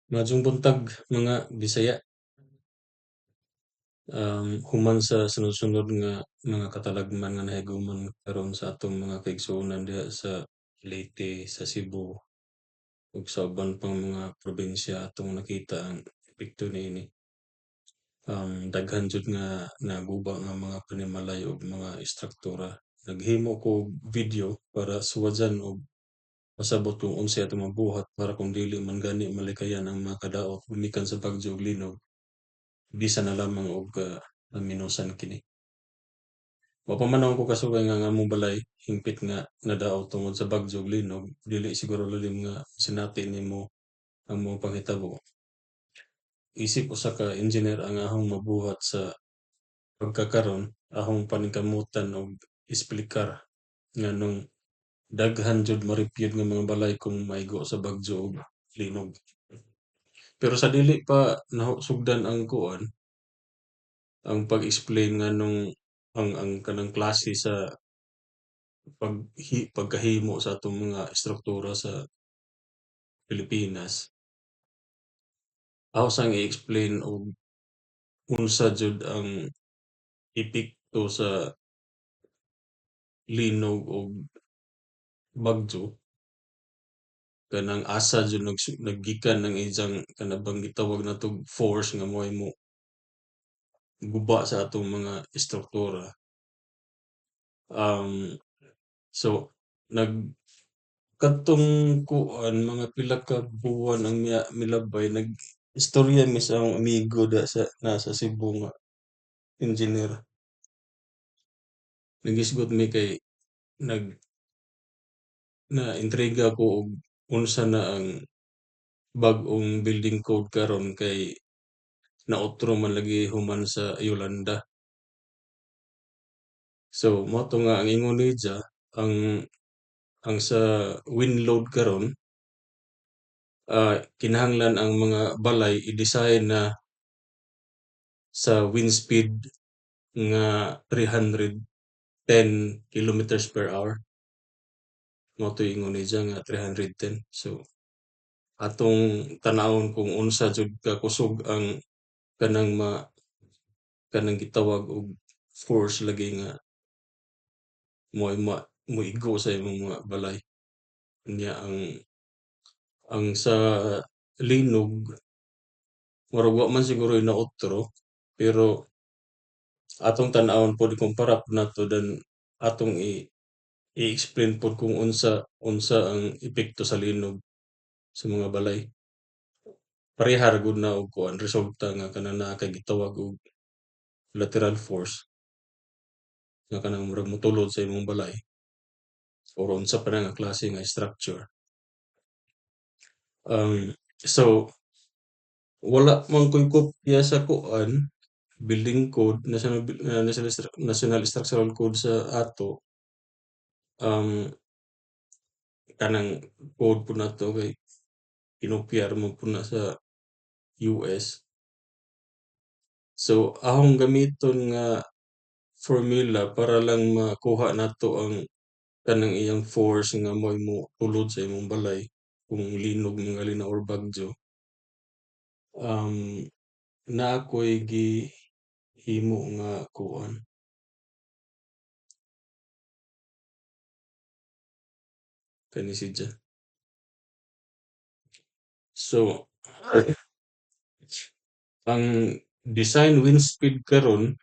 Maayong buntag mga Bisaya. Human sa sunod-sunod nga mga katalagman nga nahiguman karon sa atong mga kaigsuonan diha sa Leyte, sa Cebu, ug sa uban pang mga probinsya atong nakita ang epekto niini. Daghan jud nga naguba nga mga panimalay ug mga istruktura. Naghimo ko og video para suwadsan og pasabot kung unsay atong mabuhat para kung dili man gani malikayan ang mga kadaot gumikan sa bagyo ug linog. Bisan na lamang og naminusan kini. Wa pa man ako kasugay nga ang among balay hingpit nga nadaot tungod sa bagyo ug linog, dili siguro lalim nga sinati nimo ang mga panghitabo. Isip usa ka engineer ang ahong mabuhat sa pagkakaron, ahong paningkamutan og esplikar nganong daghan jud maripyud nga mga balay kung maigo sa bagyo ug linog. Pero sa dili pa sugdan ang kuan, ang pag-explain nganong ang kanang klase sa pagkahimo sa atong mga istruktura sa Pilipinas, ako sang i-explain og unsa jud ang epekto sa linog ug bagyo, kanang asa jud naggikan ang iyang kanang gitawag natong force nga mohimo guba sa atong mga istruktura. So nag kadtong kuan mga pila ka buwan ang milabay nag-istorya mi sa akong amigo sa nasa Cebu nga engineer. Nagisgot mi kay nag naintriga ko og unsa na ang bag-ong building code karon kay nautro man lagi human sa Yolanda. So moto nga ang ingon ni Ja, ang sa wind load karon, kinahanglan ang mga balay i-design na sa wind speed nga 310 kilometers per hour. Moto ingon ni Ja nga 310. So atong tan-awon kung unsa jud ka kusog ang kanang kanang gitawag og force lagi nga moigo sa imong mga balay. Unya ang sa linog murag wa man siguro nautro pero atong tan-awon pod ikumpara pod nato then atong i-explain pod kung unsa ang epekto sa linog sa mga balay. Pareha ra gud na og kuan resulta nga kanang naa kay gitawag og lateral force nga kanang murag motulod sa imong balay or unsa pa na nga klase nga structure. So wala man ko'y kopya sa kuan building code, national structural code sa ato. Kanang code po nato kay kinopyar mo po na sa US. So ahong gamiton nga formula para lang makuha nato ang kanang iyang force nga mohimo tulod sa imong balay kung linog ningali na or bagyo. Naa ko'y gihimo nga kuan kani siya. So ang design wind speed karon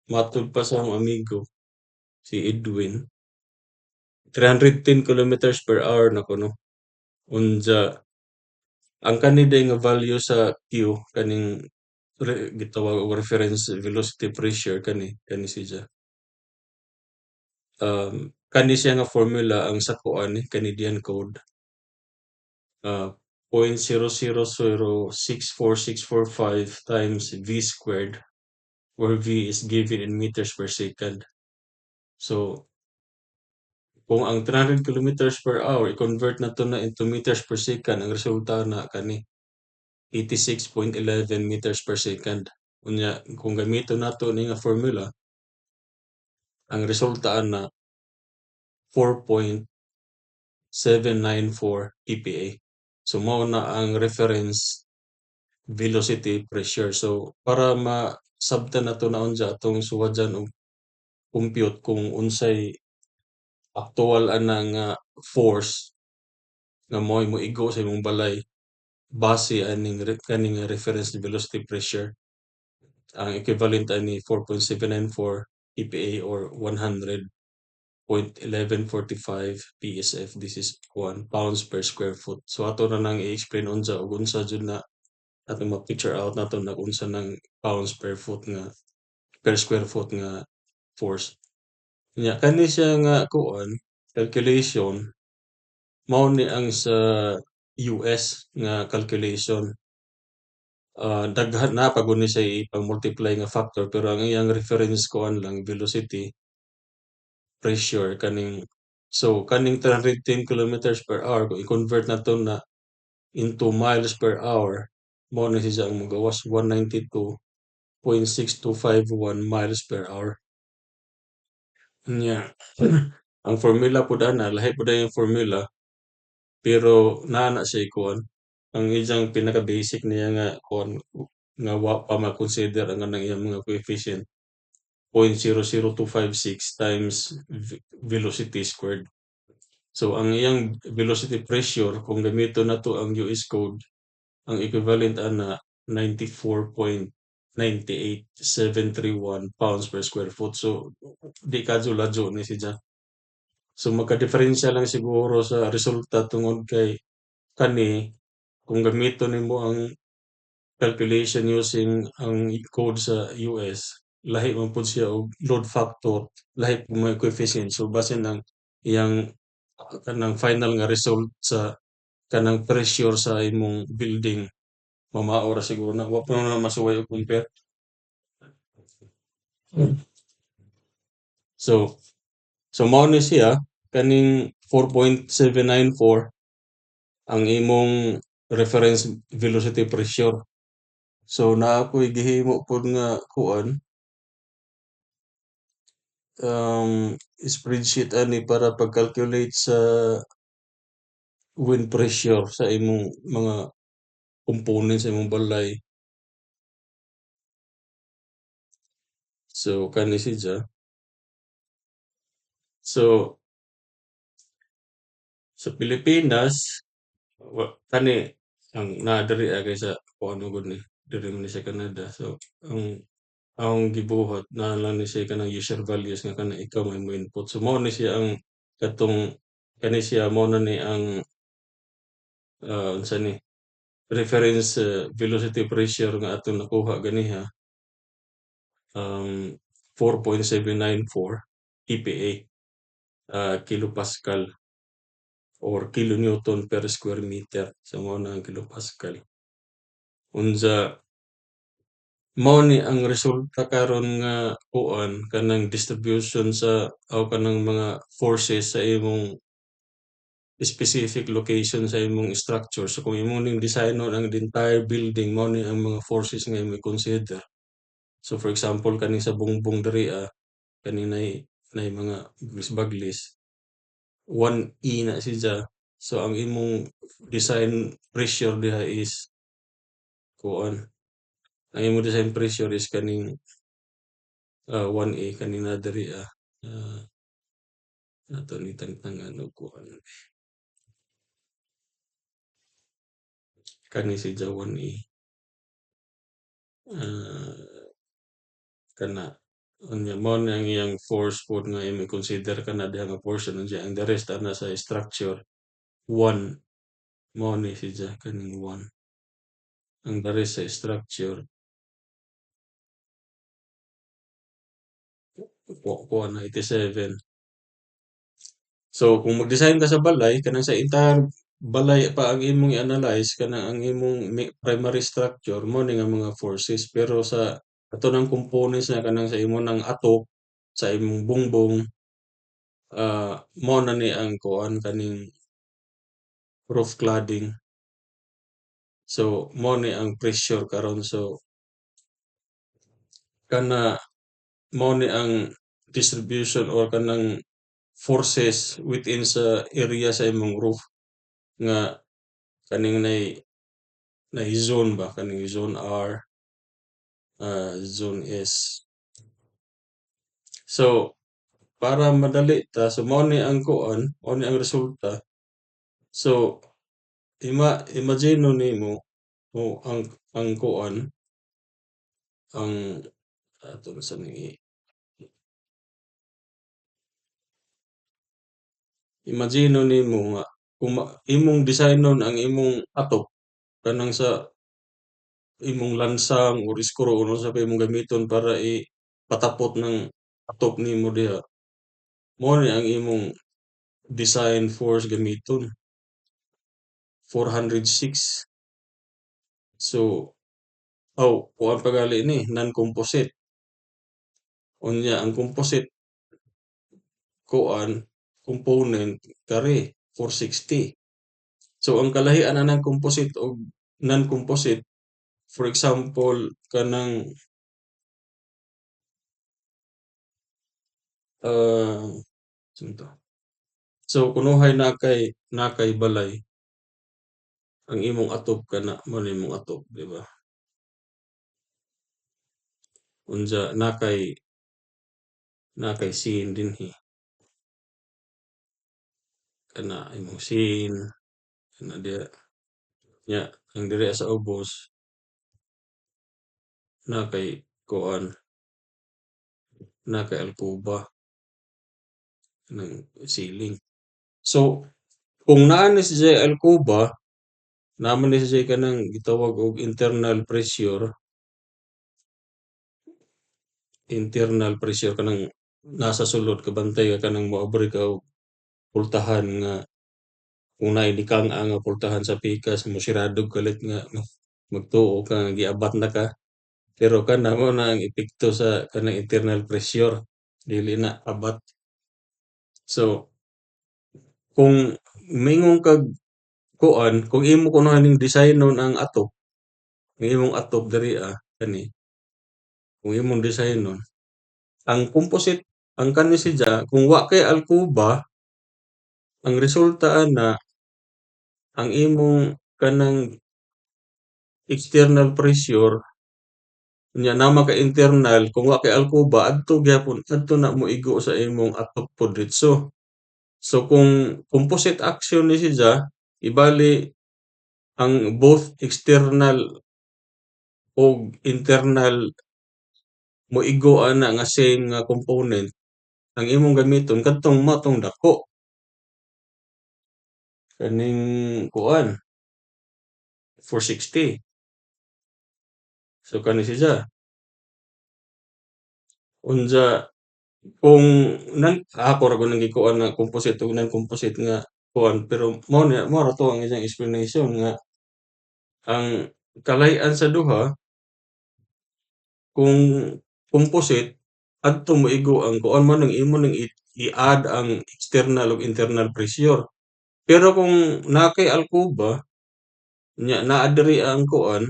matud pa sa akong amigo si Edwin 310 kilometers per hour na kuno. Unsa ang kaniday nga value sa Q kaning gitawag og reference velocity pressure kani siya. Kani siya nga formula ang sa kuan ni Canadian code. 0.0006445 times v squared where v is given in meters per second. So kung ang 300 kilometers per hour i-convert nato na into meters per second, ang resulta na kani 86.11 meters per second. Unya kung gamiton nato ni nga formula, ang resulta na 4.794 EPA. So mao na ang reference velocity pressure. So para masabtan nato naon sa atong suwadyan og compute kung unsay aktuwal ana nga force nga mo'y moigo sa imong balay base kaning reference velocity pressure. Ang equivalent ani 4.794 PPA or 100.1145 PSF. This is 1 pounds per square foot. So ato na nang i-explain unsa ug unsa jud na atong ma-picture out nato na unsa ng pounds per square foot nga force. Nya kani siya nga kuan calculation mao ni ang sa US nga calculation. Daghan na pagud ni siya ipang-multiply nga factor pero ang iyang reference kuan lang velocity pressure kaning 310 kilometers per hour kung i-convert nato na into miles per hour mao na siya ang mogawas 192.6251 miles per hour. Nya ang formula pud ana lahi pud ang formula pero naa na siya kuan ang iyang pinaka-basic niya nga kuan nga wa pa ma-consider ang kanang iyang mga coefficient 0.00256 times velocity squared. So ang iyang velocity pressure kung gamiton nato ang US code ang equivalent ana 94.98731 pounds per square foot. So di kadyo ladyo ni siya. So magka-diferensya lang siguro sa resulta tungod kay kani kung gamiton nimo ang calculation using ang code sa US, lahi man pud siya og load factor, lahi pud mga coefficient. So base nang iyang kanang final nga result sa kanang pressure sa imong building mamao ra siguro na wa pa na masuway og compare. So mao ni siya kaning 4.794 ang imong reference velocity pressure. So naa ko'y gihimo pod nga kuan spreadsheet ani para pag-calculate sa wind pressure sa imong mga components sa imong balay. So kani siya. So sa Pilipinas kani ang naa diri kay sa kuan gud ni diri man ni sa Canada. So ang gibuhat na lang ni siya kanang user values nga kanang ikaw may mo input. So mao ni siya ang katong kani siya mao na ni ang unsa ni reference velocity pressure nga atong nakuha ganiha 4.794 PPA kilopascal or kilonewton per square meter. So mao na ang kilopascal. Unsa mao ni ang resulta karon nga kuan kanang distribution sa kanang mga forces sa imong specific location sa imong structure. So kung imong ning designon ang entire building mao ni ang mga forces nga imong i-consider. So for example kaning sa bungbong diri kani nay mga baglis 1E na siya. So ang imong design pressure diha is kuan ang imong design pressure is kaning 1A kanina diri ato ni tangtangan og kuan kani siya 1A kana unya mao ni ang iyang force pod nga imong consider kana diha nga portion unya ang the rest ana sa structure 1 mao ni siya kaning 1 ang the rest sa structure kuan na 87. So kung mag-design ka sa balay kanang sa entire balay pa ang imong i-analyze kanang ang imong primary structure mo ni nga mga forces pero sa ato ng components na kanang sa imo ng atok sa imong bungbong mao na ni ang kuan kaning roof cladding. So mao ni ang pressure karon so kana mao ni ang distribution or kanang forces within sa area sa imong roof nga kaning nay zone ba kaning zone R, zone S. So, para madali ta, so mao ni ang kuan, mao ni ang resulta. So, imagino nimo o ang kuan, ang ato sa ni imagino nimo nga kung imong designon ang imong atok kanang sa imong lansang or screw o unsa pa imong gamiton para patapot ng atok nimo diha. Mao ni ang imong design force gamiton, 406. So, kuan pa gali ni non-composite. Unya ang composite kuan component kare 460. So ang kalahian na ng composite o non-composite, for example kanang sino to? So kunuhay na kay balay ang imong atop kana mo ni imong atop, di ba? Unsa na kay scene dinhi kana imong scene kana diha nya ang diri sa ubos na kay kuan na kay alcoba ng ceiling. So kung naa ni siya alcoba, naman ni siya kanang gitawag og internal pressure kanang nasa sulod kabantay ka kanang moabri ka og pultahan nga kung naay likang-a nga pultahan sa pikas mosiradog kalit nga magtuo ka nga giabat na ka. Pero kana mo na ang epekto sa kanang internal pressure, dili na abat. So kung mingon kag kuan, kung imo kunohan ning designon ang atop, ang imong atop diri kani, kung imong designon, ang composite ang kani siya kung wa kay alcoba, ang resulta ana ang imong kanang external pressure unya nama ka internal kung wa kay alcoba adto gyapon adto na moigo sa imong atop pod diretso. So kung composite action ni siya ibali ang both external ug internal moigo ana nga same nga component ang imong gamiton kadtong matong dako kaning kuan 460. So kani siya unsa kung ako ra gyud nang gikuan nga composite ug non-composite nga kuan pero mao ra to ang isang explanation nga ang kalay-an sa duha kung composite adto moigo ang kuan man ang imo ning i-add ang external ug internal pressure. Pero kung naa kay alcoba nya naa diri ang kuan,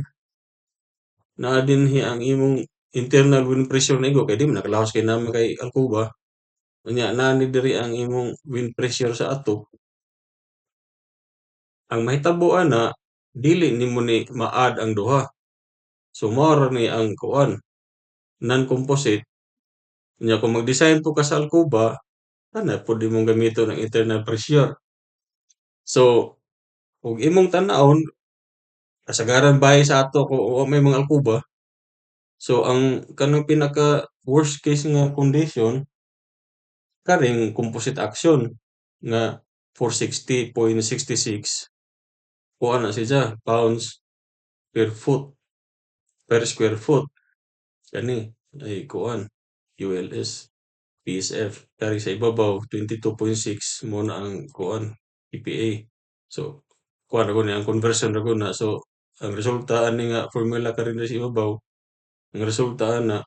naa dinhi ang imong internal wind pressure na igo kay di man nakalahos kay nama kay alcoba. Unya naa ni diri ang imong wind pressure sa atop. Ang mahitabo ana dili nimo ni ma-add ang duha. So mao ra ni ang kuan non-composite. Unya kung mag-design po ka sa alcoba, ana pud imong gamiton ang internal pressure. So kung imong tan-awon kasagaran bahay sa ato kung wa may mga alcoba, so ang kanang pinaka worst case nga condition karing composite action nga 460.66 kuha na siya pounds per foot per square foot kani ay kuan ULS PSF kari sa ibabaw 22.6 mo na ang kuan EPA. So kuan ra ni ang conversion ra na so ang resulta ani nga formula kari sa ibabaw ang resulta na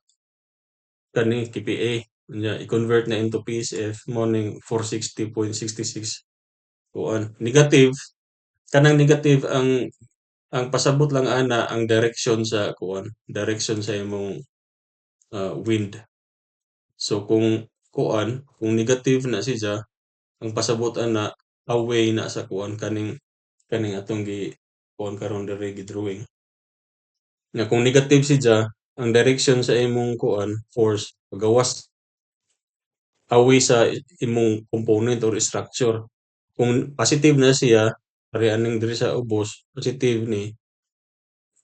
kani KPA nya i-convert na into PSF mo ning 460.66 kuan negative kanang negative ang pasabot lang ana ang direction sa kuan direction sa imong wind. So kung kuan kung negative na siya ang pasabot ana away na sa kuan kaning kaning atong kuan karon diri gi-drawing. Nga kung negative siya, ang direction sa imong kuan force pagawas away sa imong component or structure. Kung positive na siya, ari aning diri sa ubos, positive ni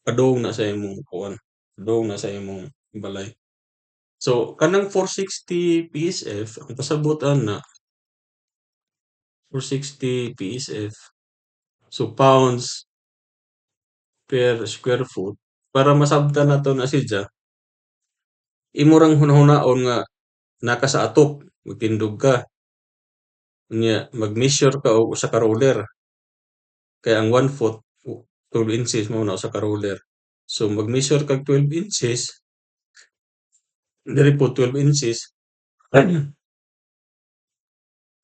padung na sa imong kuan, padung na sa imong balay. So kanang 460 PSF ang pasabot ana 460 PSF. So pounds per square foot para masabtan nato na siya, imo rang hunahunaon nga naka sa atop, magtindog ka, unya mag-measure ka og usa ka ruler. Kaya ang 1 foot, 12 inches mao na usa ka ruler. So mag-measure kag 12 inches, diri po 12 inches,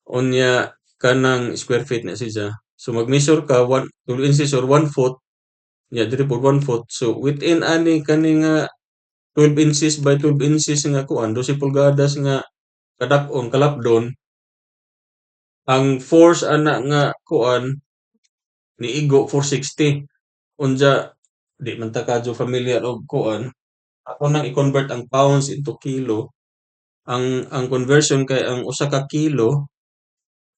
unya kanang square feet na siya. So mag-measure ka 12 inches or 1 foot, nya diri po 1 foot. So within ani kani nga 12 inches by 12 inches nga kuan, 12 pulgadas nga kadak-on kalapdon, ang force ana nga kuan niigo 460. Unsa di man ta kadyo familiar og kuan, ako nang i-convert ang pounds into kilo. Ang conversion kay ang usa ka kilo,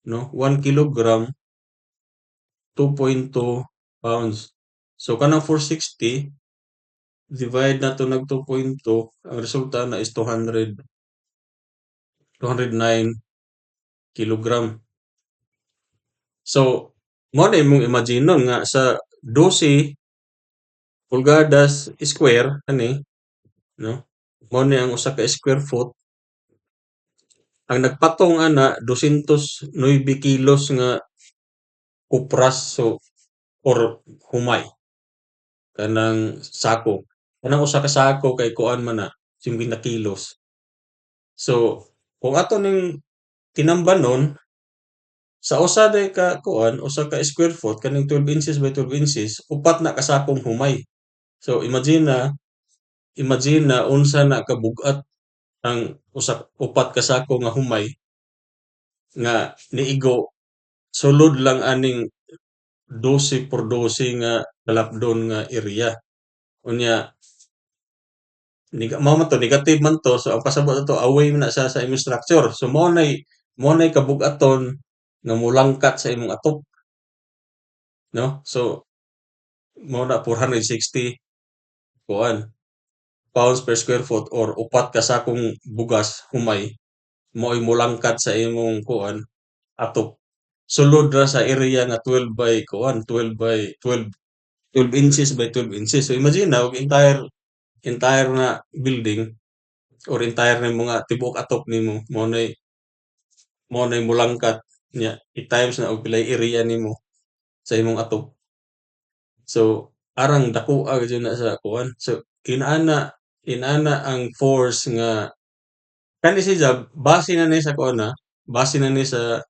no, 1 kilogram, 2.2 pounds. So kanang 460 divide nato nag 2.2, ang resulta na is 209 kilogram. So mo na imong imagine nga sa 12 pulgadas square ani, no, mo ni ang usa ka square foot, ang nagpatong ana 209 kilos nga kupras, so or humay kanang sako. Kanang usa ka sako kay kuan man na 50 kilos. So kung ato ning tinambanon sa usa day ka kuan, usa ka square foot kaning 12 inches by 12 inches, upat na kasakong humay. So imagine na unsa na kabug-at ang upat ka sako nga humay nga niigo sulod lang aning 12 por 12 nga kalapdon nga area. Unya mao man to negative man to, so ang pasabot ato away man na siya sa imong structure. So mo nay kabug-aton nga molangkat sa imong atop, no? So mo na 460 kuan pounds per square foot or upat ka sakong bugas humay mo'y molangkat sa imong kuan atop. Sulod ra sa area nga 12 by kuan, 12 by 12, 12 inches by 12 inches. So imagine na og entire na building or entire na mga tibuok atop nimo mo nay molangkat niya i-times na og pilay area nimo sa imong atop. So arang dakoa gyud na sa kuan. So inana ang force nga kani siya base na ni sa kuan, base na ni sa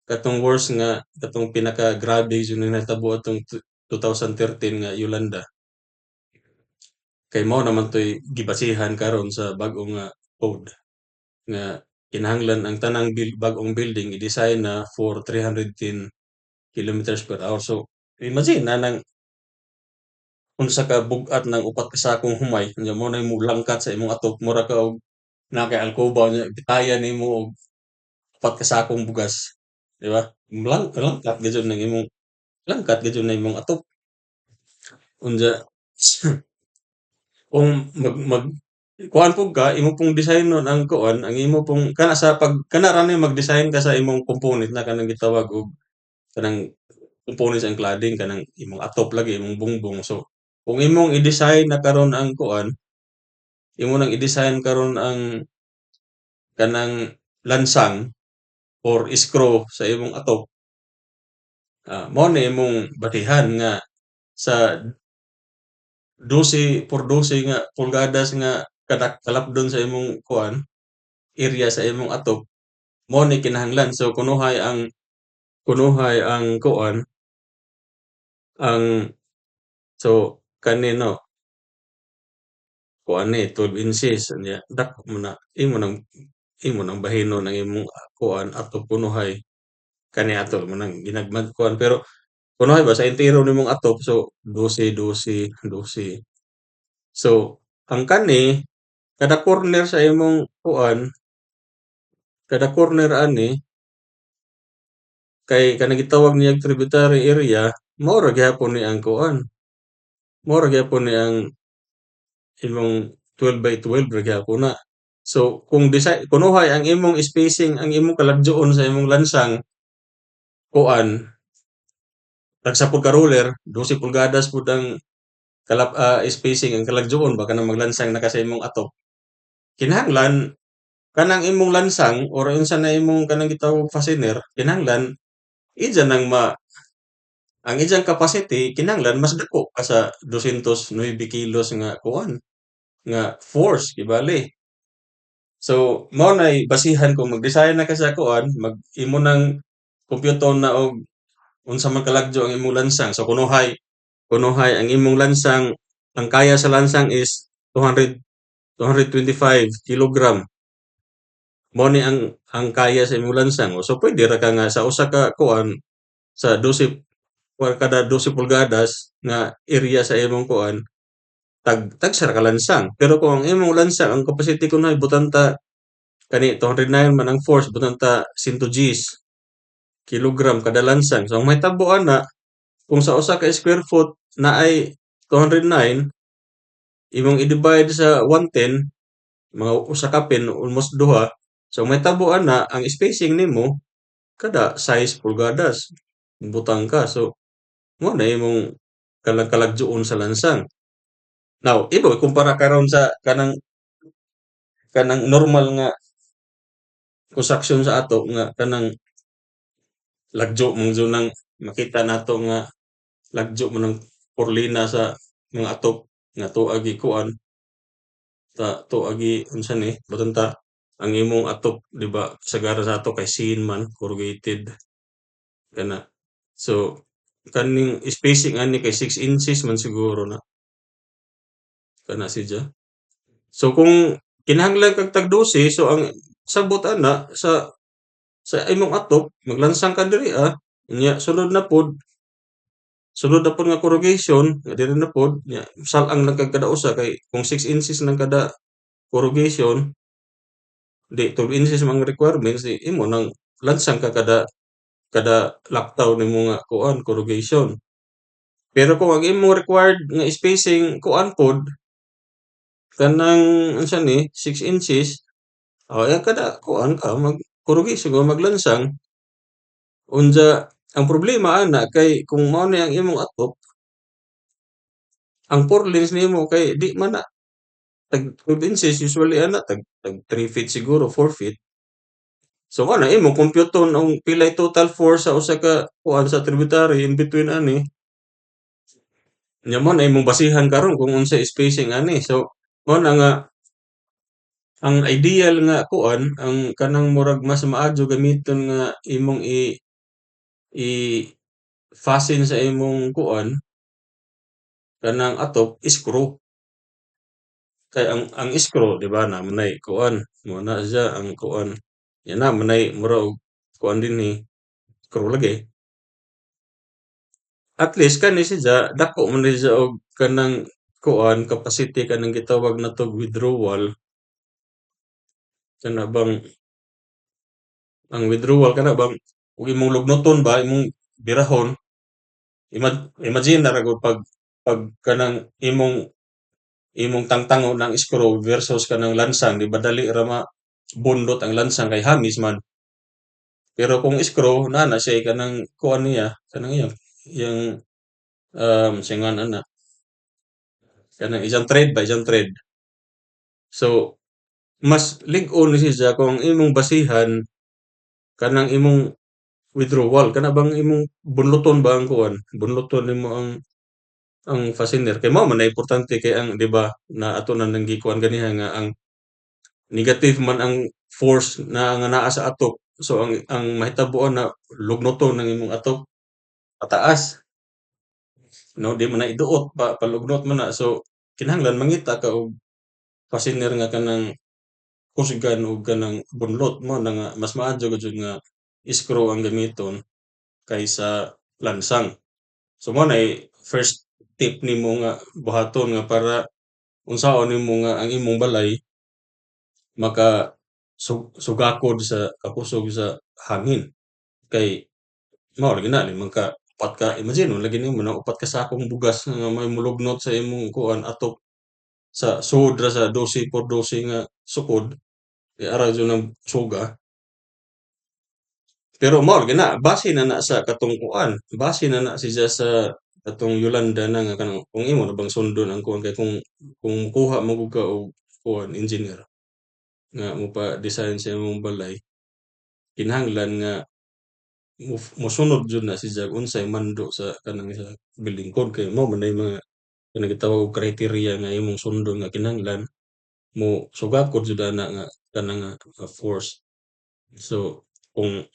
katong worst nga katong pinaka-grabe gyud nga nahitabo atong 2013 nga Yolanda. Kay mao naman to'y gibasihan karon sa bag-o nga code nga kinahanglan ang tanang bag-ong building i-design na for 310 kilometers per hour. So imagine na nang unsa ka bug-at ng upat ka sakong humay nya mo nay molangkat sa imong atop, mura ka og naa kay alkoba nya bitayan nimo og upat ka sakong bugas, di ba? Langkat gyud ng imong langkat gyud na imong atop. Unya kung mag kuan pug ka, imo pong designon ang kuan, ang imo pong kana sa pag kana ra ni mag-design ka sa imong component na kanang gitawag og kanang components and cladding kanang imong atop lagi, imong bungbong. So kung imong i-design na karon ang kuan, imo nang i-design karon ang kanang lansang or screw sa imong atop, mao ni imong batihan nga sa 12 por 12 nga pulgadas nga kalapdon sa imong kuan, area sa imong atop, mao ni kinahanglan. So kunuhay ang kuan, ang so kani no, kuan ni 12 inches unya dako mo na imo nang bahinon ang imong kuan atop kunuhay kani ato mo nang ginagmad kuan. Pero kunahayo ba sa entero nimong atop so 12, 12, 12. So ang kani kada corner sa imong kuan, kada corner ani kay kanang gitawag niyang tributary area mao ra gyapon ni ang kuan, mao ra gyapon ni ang imong 12 by 12 ra gyapon na. So kung kunuhay ang imong spacing ang imong kalagjuon sa imong lansang kuan nagsapud ka ruler 12 pulgadas pud ang spacing ang kalagjuon ba kanang maglansang na ka sa imong atop. Kinahanglan kanang imong lansang or unsa na imong kanang gitawag fastener kinahanglan ija nang ang iyang capacity kinahanglan mas dako pa sa 209 kilos nga kuan nga force gibali. So mao nay basihan kung mag-design na ka sa kuan imo nang kompyuton na og unsa man kalagyo ang imong lansang. So kunuhay ang imong lansang ang kaya sa lansang is 225 kilogram. Mao ni ang kaya sa imong lansang. So pwede ra ka nga sa usa ka kuan sa 12 kada 12 pulgadas nga area sa imong kuan tag sa ka lansang. Pero kung ang imong lansang ang capacity kuno ay butanta kani 209 man ang force butanta 100 Gs kilogram kada lansang. So ang mahitabo ana kung sa usa ka square foot na ay 209 imong i-divide sa 110 mga usa ka pin almost duha. So ang mahitabo ana ang spacing nimo kada 6 pulgadas butang ka. So mo na imong kalagjuon sa lansang. Now, ibo ikumpara karon sa kanang normal nga construction sa ato nga kanang lagjo mong nang makita nato nga lagjo mo ng porlina sa mga atop nga tuwa gikuan tuwa gi unsa ni butang ta ang imong atop di ba sagara sa ato kay sin man corrugated kana. So kaning spacing ani kay 6 inches man siguro na kana siya. So kung kinahanglan kag tag 12 so ang sabot ana sa imong atop maglansang ka diri nya sunod na pod nga corrugation nga diri na pod nya sal-ang lang kag kada usa kay kung 6 inches lang kada corrugation di 12 inches man ang requirements di imo nang lansang ka kada kada laktaw nimo nga kuan corrugation. Pero kung ang imong required nga spacing kuan pod kanang unsa ni 6 inches yan kada kuan ka mag corrugation ka maglansang unsa ang problema ana kay kung mao ni ang imong atop ang purlins nimo kay di man na tag 12 inches usually ana tag 3 feet siguro 4 feet. So ana imong kompyuton ang pilay total force sa usa ka kuan sa tributary in between ani. Nya mo na imong basihan karon kung unsay spacing ani. So mao na nga ang ideal nga kuan ang kanang murag mas maadyo gamiton nga imong i-fasten sa imong kuan kanang atop screw. Kay ang screw di ba namanay kuan mo na siya ang kuan yan na manay mura og kuan dinhi screw lagi. At least kani siya dako man ni siya og kanang kuan capacity kanang gitawag natog withdrawal kana bang ang withdrawal kana bang ug imong lugnuton ba imong birahon imagine na ra gud pag kanang imong tangtangon ng screw versus kanang lansang di ba dali ra bundot ang lansang kay hamis man. Pero kung screw na siya kanang kuan niya kanang iyang singan ana kanang isang thread. So mas lig-on ni siya kung ang imong basihan kanang imong withdrawal kana bang imong bunluton ba ang kuan bunluton nimo ang fastener kay mao man na importante kay ang 'di ba na ato na nang gikuan ganiha nga ang negative man ang force na nga naa sa atop. So ang mahitabuan na lugnuton ng imong atop pataas no di man na iduot palugnot man na. So kinahanglan mangita ka og fastener nga kanang kusgan og kanang bunlot mo na nga mas maadyo gud jud nga screw ang gamiton kaysa lansang. So mao nay first tip nimo nga buhaton nga para unsaon nimo nga ang imong balay sugakod sa kakusog sa hangin. Kay mao lagi na limang ka upat ka imagine mo lagi nimo na upat ka sakong bugas nga may mulugnot sa imong kuan atop sa suod ra sa 12 por 12 nga sukod, ara jud ng suga. Pero mao lagi na base na na sa katong kuan, base na na siya sa katong Yolanda na nga kanang kung imo na bang sundon ang kuan kay kung kuha mo gud ka og kuan engineer nga mopa-design sa imong balay, kinahanglan nga mosunod jud na siya kung unsay mando sa kanang sa building code kay mao man na yung mga kanang gitawag og criteria nga imong sundon nga kinahanglan mo sugakod jud ana nga kanang force. So kung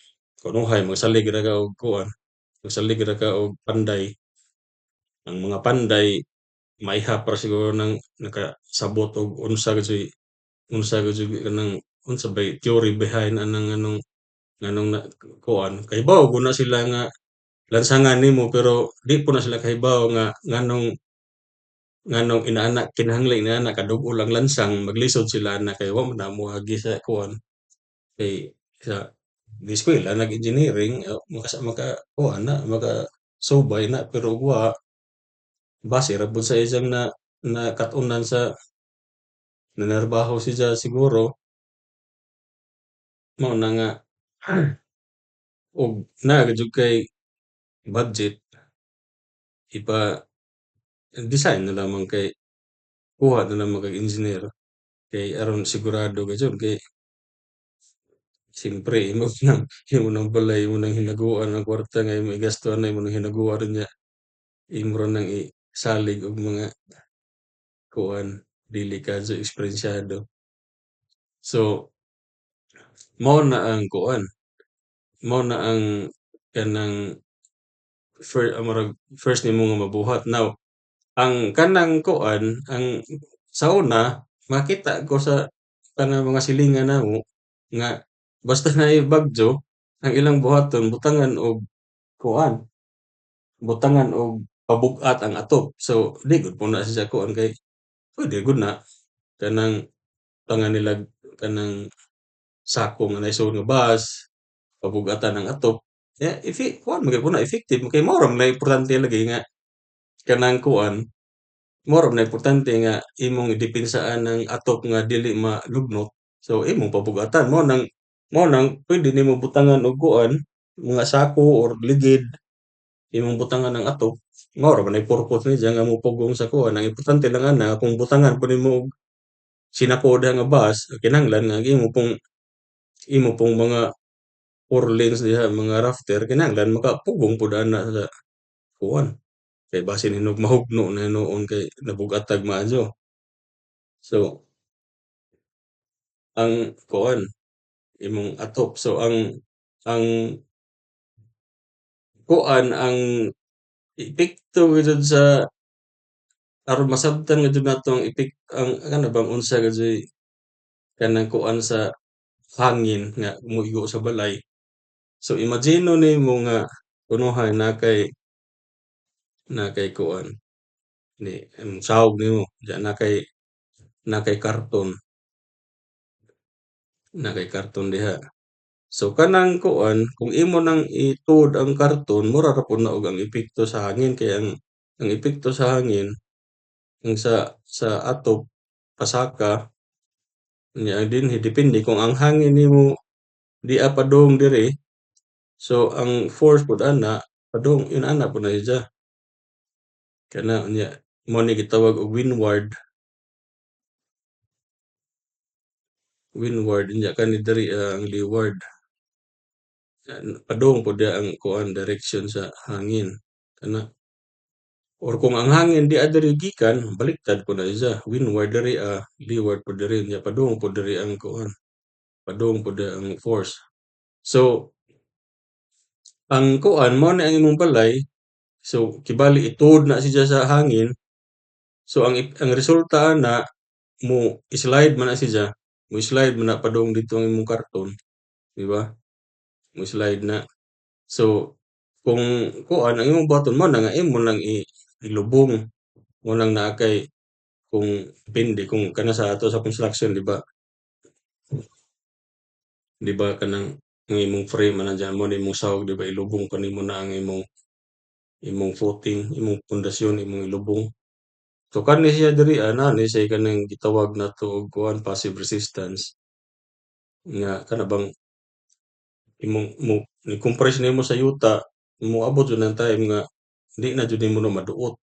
kunuhay magsalig ra ka og kuan, magsalig ra ka og panday, ang mga panday maihap ra siguro ng nakasabot og unsa gid kanang unsa bay theory behind anang anong nganong na kuan kahibaw gud na sila nga lansangan nimo pero di po na sila kahibaw nga nganong inaana kinahanglan inaana kadug-o lang lansang maglisod sila na kay wa man na moagi sa kuan kay sa eskwela nag-engineering maka kuan na makasubay na pero wa base ra pud sa iyang nakat-unan sa nanarbaho siya siguro mao na nga og naa gyud kay budget ipa-design na lamang kay kuha na lamang kag engineer kay aron sigurado ka jud kay siyempre imo ng balay imo ng hinaguan ang kwarta nga imong igastuhan imo ng hinaguan rin niya imo ra nang isalig og mga kuan dili ka so eksperensyado. So mao na ang kuan, mao na ang kanang murag first nimo nga mabuhat. Now ang kanang kuan ang sa una makita ko sa kanang mga silingan namo nga basta naay bagyo ang ilang buhaton butangan og kuan, butangan og pabug-at ang atop. So di gud po na siya kuan kay puwede gud na kanang butangan nila kanang sako nga naisuod nga bus, pabug-atan ang atop. Kuan man gyud po na effective kay mao ra man importante lagi nga kanang kuan mao ra man importante nga imong idepensaan ang atop nga dili malugnot. So imong pabug-atan mao nang puwede nimo butangan og kuan, mga sako or ligid, imong butangan ang atop. Mao ra man ay purpose ni diya nga mopugong sa kuan. Ang importante lang ana kung butangan po nimo og sinakoda nga bus, kinahanglan nga imo pong mga 4 lanes diha, mga rafter, kinahanglan makapugong pud ana sa kuan. Kay basin hinog mahugno na hinuon kay nabug-atag maayo. So ang kuan imong atop. So ang kuan ang epekto gyud sa aron masabtan gyud nato ang ang ano bang unsa gyud kanang kuan sa hangin nga moigo sa balay. So imagino nimo nga kunuhay na kay kuan ni sahog nimo diya na kay karton diha. So kanang kuan kung imo nang ituod ang karton mura ra pud na og ang epekto sa hangin kay ang epekto sa hangin ang sa atop pasaka nya dinhi depende kung ang hangin nimo diha padung diri so ang force pud ana padung ana pud na siya. Kana unya mao ni gitawag og windward unya kani diri ang leeward. Padung pud diha ang kuan direction sa hangin kana or kung ang hangin di diri gikan baliktad pud na siya windward diri leeward pud diri unya padung pud diri ang kuan padung pud ang force. So ang kuan mao ni ang imong balay so kibali ituod na siya sa hangin so ang resulta ana mo slide man na siya mo slide man na padung dito ang imong karton di ba mo slide na so kung kuan ang imong buhaton mo na nga imo nang ilubong mo nang naa kay kung depende kung kana sa ato sa construction 'di ba kanang ang imong frame nandiyan mo na imong sahog 'di ba ilubong pa nimo na ang imong footing, imong pundasyon imong ilubong. So kani siya diri anani siya kanang gitawag nato og kuan passive resistance nga kana bang imong mo i-compress nimo sa yuta moabot jud ang time nga di na jud nimo na maduot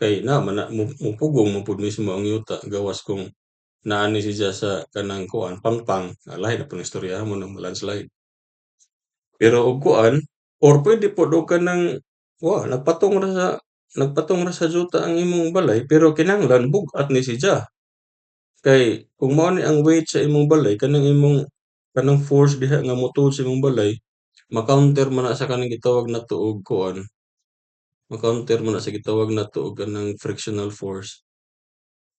kay naman na mupugong man pud mismo ang yuta gawas kung naani siya sa kanang kuan pangpang lahi na pud ang istoryahon mo ng landslide. Pero og kuan or puwede pod og kanang nagpatong ra sa yuta ang imong balay pero kinahanglan bug-at ni siya. Kay kung mao ni ang weight sa imong balay kanang force diha nga motuod sa imong balay ma-counter man na sa kanang gitawag nato og kuan, ma-counter man na sa gitawag nato og kanang frictional force.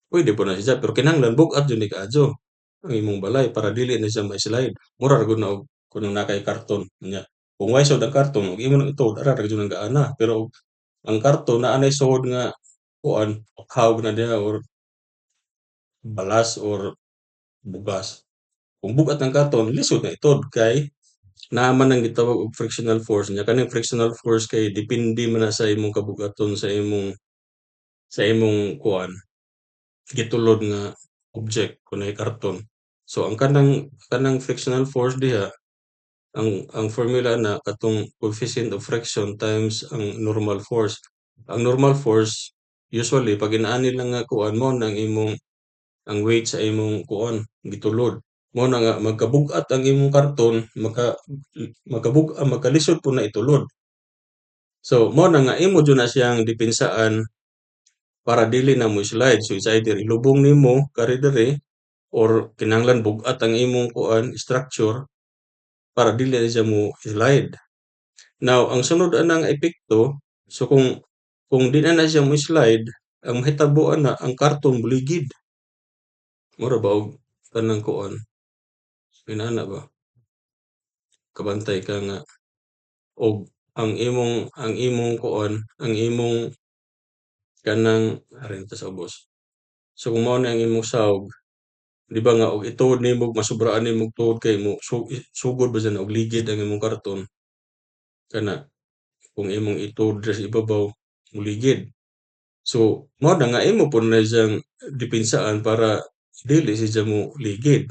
Puwede po na siya pero kinahanglan bug-at jud ni kaadto ang imong balay para dili na siya ma-slide. Mura ra gud na og kunang naa kay karton unya. Kung way sud ang karton ug imo nang ituod ara ra gyud ang gaana pero ang karton naa nay suhod nga kuan hawg na diha or balas or bugas. Kung bug-at ang karton lisod na ituod kay naa man ang gitawag og frictional force nya kaning frictional force kay depende man na sa imong kabug-aton sa imong kuan gitulod nga object kunay karton. So ang kanang frictional force diha ang formula na katong coefficient of friction times ang normal force. Ang normal force usually pag inaani lang nga kuan mo nang imong ang weight sa imong kuan gitulod. Mo na nga magkabug-at ang imong karton magkalisod po na itulod. So mo na nga imo jud na siyang dipensaan para dili na mo slide. So it's either ilubong nimo kari diri or kinahanglan bug-at ang imong kuan structure para dili na siya mo slide. Now ang sunod anang epekto so kung di na siya mo slide ang mahitabo ana ang karton buligid. Mura ba og kanang kuan inana ba kabantay ka nga og ang imong kuan ang imong kanang arin ta sa ubos. So kung mao ni ang imong sahog, 'di ba nga og ituod nimo masubraan nimong tuod kay mo sugod ba siya na og ligid ang imong karton kana kung imong ituod diri sa ibabaw moligid. So mao na nga imo pud na siyang dipensaan para dili siya mo ligid.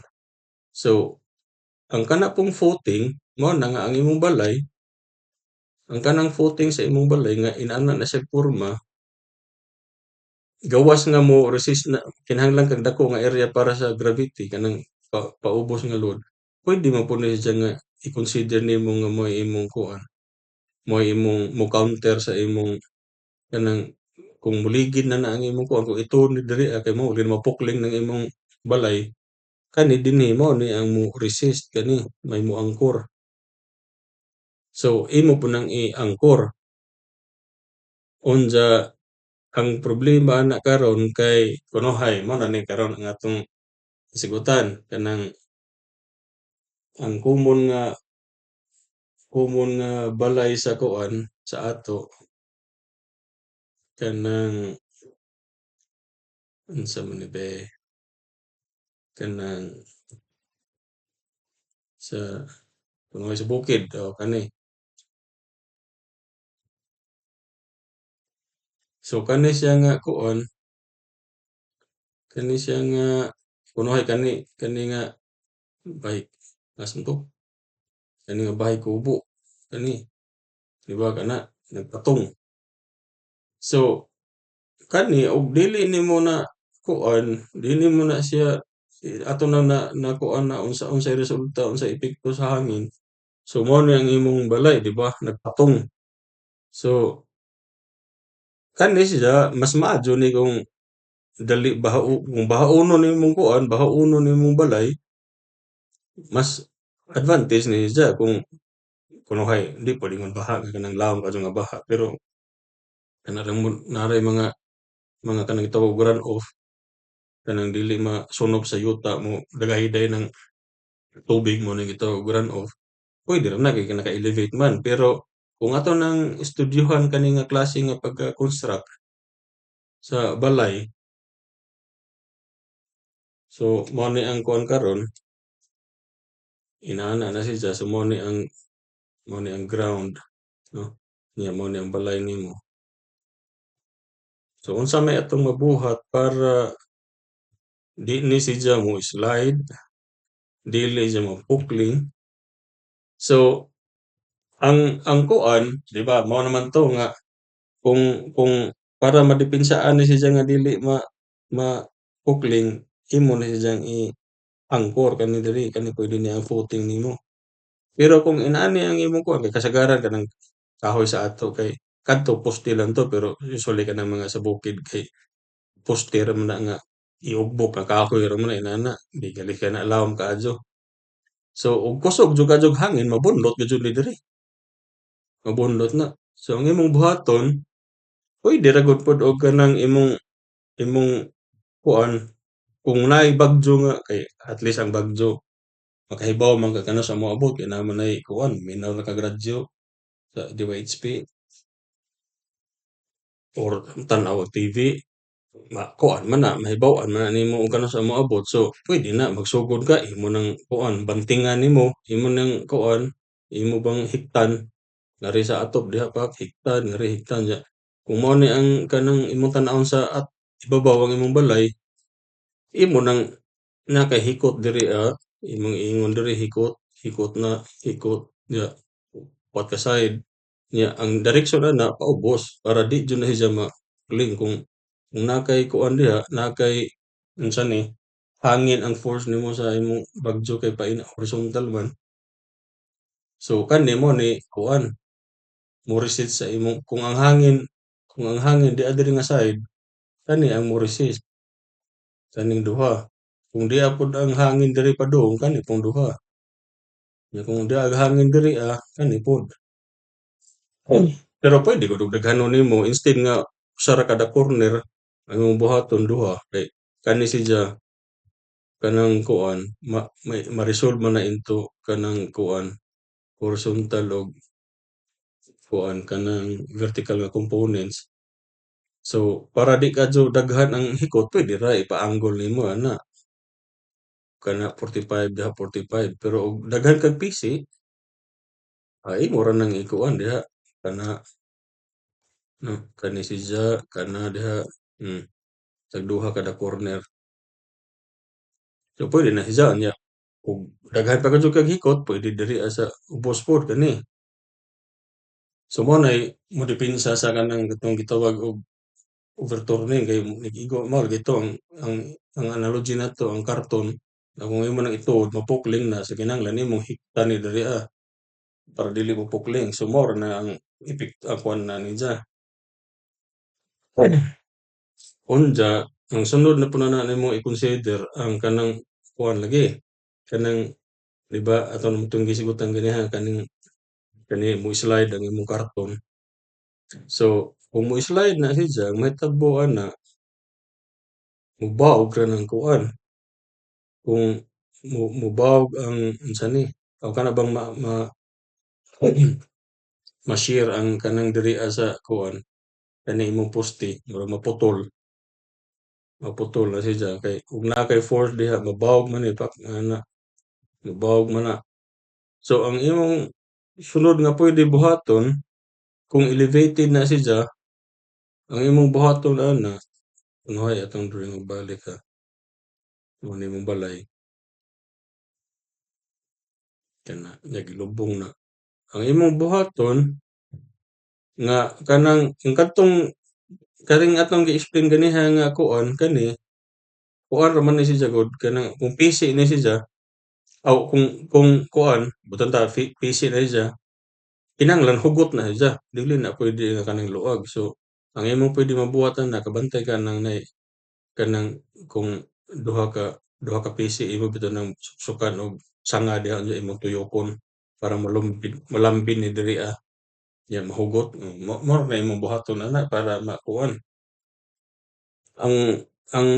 So ang kana pong footing mao na nga ang imong balay ang kanang footing sa imong balay nga inaana na siyang porma gawas nga mo resist na kinahanglan kag dako nga area para sa gravity kanang paubos nga load. Puwede man pud na siya nga i-consider nimo nga mo'y imong kuan, mo'y imong mo-counter sa imong kanang kung moligid na ang imong kuan kung ituod ni diri kay mao uli mapukling ng imong balay kani dinhi mao ni ang mo-resist kani may mo-angkor. So imo po nang i-angkor. Unsa ang problema ana karon kay kunuhay mao na ni karon ang atong hisigutan kanang ang common nga balay sa kuan sa ato kanang unsa man ni be kanang sa kunuhay sa bukid kani. So kani siya nga kuan kani siya nga kunuhay kani nga bahay asan to kani nga bahay kubo kani 'di ba kana nagpatong. So kani og dili nimo na kuan dili mo na siya ato na kuan na unsay resulta unsay epekto sa hangin. So mao ni ang imong balay 'di ba nagpatong. So kani siya mas maadyo ni kung dali kung bahaunon nimong kuan bahaunon nimong balay mas advantage ni siya kung kunuhay di puwedeng magbaha kanang lawom kadto nga baha pero naray mga kanang gitawag og runoff kanang dili masunog sa yuta mo dagahiday ng tubig mo na gitawag og runoff, puwede ra na kay naka-elevate man pero kung ato nang estudyuhan kani nga klase nga pagka-construct sa balay, so mao ni ang kuan karon, inana na siya, so mao ni ang ground, no? Nya mao ni ang balay nimo. So unsa may atong mabuhat para di ni siya mo-slide, dili siya mapukling. So ang kuan, 'di ba, mao naman 'to nga kung para madepensaan ni siya nga dili mapukling, imo na siyang i-angkor kani diri, kani puwede ni ang footing nimo. Pero kung inaani ang imong kuan kay kasagaran kanang kahoy sa ato kay kadto poste lang 'to, pero usually kanang mga sa bukid kay poste ra man na nga iugbok nga kahoy ra man na inana, di gali ka na lawom kaadto. So ug kusog jud kadtong hangin mabunlot gyud ni diri, mabunlot na. So ang imong buhaton, puwede ra gud pod og kanang imong kuan, kung naay bagyo nga kay at least ang bagyo makahibaw man ka kana sa moabot kay naman nay kuan minaw na kag radyo sa DYHP or tan-aw og TV. Kuan man na, mahibaw-an man na nimo kung kanus ang moabot. So puwede na magsugod ka, imo ng kuan, bantingan nimo, imo ng kuan, imo bang higtan, ngari sa atop diha pa higtan, ngari higtan diya. Kung mao ni ang kanang imong tan-awon sa ibabaw ang imong balay, imo ng nakahikot diri, imong iingon diri hikot, hikot na hikot diya, upat ka side. Nya ang direksyon ana paubos para di jud na siya makuling kung nakay kuan diha, nakay unsa ni, hangin ang force nimo sa imong bagyo kay horizontal man. So kani mo ni kuan, mo resist sa imong kung ang hangin diri nga side, kani ang mo resist kaning duha. Kung diha pod ang hangin diri padung, kani pong duha. Nya kung diha ang hangin diri, kani pod. Pero puwede gud og daghanon nimo instead nga usa ra kada corner ang imong buhaton duha kay kani siya kanang kuan ma-resolve man na into kanang kuan horizontal ug kuan kanang vertical nga components. So para di kadto daghan ang hikot puwede ra ipa-angle nimo ana kana 45 diha 45 pero og daghan kag pisi, imo ra nang ikuan diha kana no kani siya kana diha, tag duha kada corner. So puwede na siya nya kung daghan pa kadyud kag hikot puwede diri sa ubos pod kani. So mao nay modepensa sa kanang katong gitawag og overturning kay nag-igo mao lagi ito ang analogy nato ang karton na kung imo nang ituod mapukling na so kinahanglan nimong hiktan ni diri, para dili mapukling. So mao ra na ang ang kuan na ni diya. Undiya, ang sunod na po na nimong i-consider ang kanang kuan lagi, kanang 'di ba ato naman itong gisigutan ganiha kani mo-slide ang imong karton. So kung mo-slide na siya mahitabo ana mubawog ra ng kuan, kung mubawog ang unsa ni, o kana bang ma-shear ang kanang diri sa kuan, kani imong poste murag maputol na siya kay kung naa kay force diha mabawog man ni ana, mabawog man na. So ang imong sunod nga puwede buhaton kung elevated na siya, ang imong buhaton ana, unahay atong drawing magbalik, mao ni imong balay, kana nya gilubong na. Ang imong buhaton nga kanang ang kadtong kaning atong gi-explain ganiha nga kuan kani, kuan ra man ni siya gud kanang kung pisi ni siya aw kung kuan butang ta pisi na siya, kinahanglan hugot na siya, dili na puwede nga kanang luag. So ang imong puwede mabuhat ana kabantay ka nang nay kanang kung duha ka pisi imo bitaw nang suksukan og sanga diha unya imong tuyokon para malambin ni diri, nya mahugot, mao na imong buhaton ana para makuan. Ang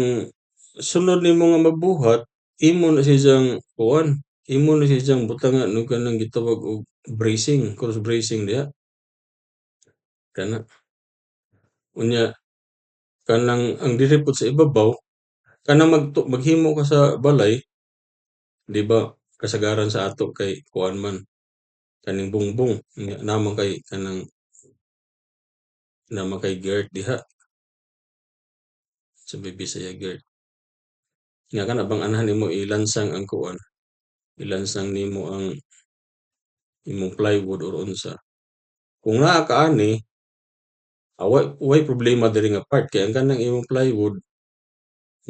sunod nimo nga mabuhat, imo na siyang kuan, imo na siyang butangan og kanang gitawag og bracing, cross bracing diha. kana unya kanang ang diri pod sa ibabaw kanang maghimo ka sa balay, 'di ba kasagaran sa ato kay kuan man kaning bungbong nya naman kay girt diha sa may Bisaya girt. Nga kana bang anhan nimo ilansang ang kuan, ilansang nimo ang imong plywood or unsa. Kung naa ka ani, way problema diri nga part kay ang kanang imong plywood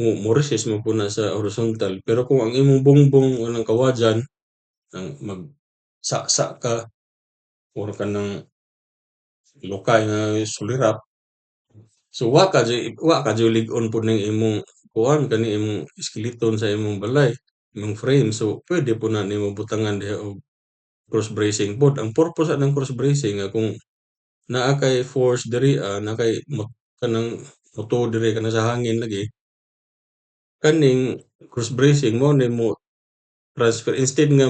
mo resist man pud na sa horizontal pero kung ang imong bungbong anang kawajan ang magsaksa ka or kanang lokay nga sulirap, so wa ka jud lig-on pud ning imong kuan kani imong skeleton sa imong balay, imong frame. So pwede po na nimo butangan diha og cross bracing pod. Ang purpose ng cross bracing nga kung naa kay force diri naa kay kanang moto diri kana sa hangin lagi, kaning cross bracing mo nimo transfer instead nga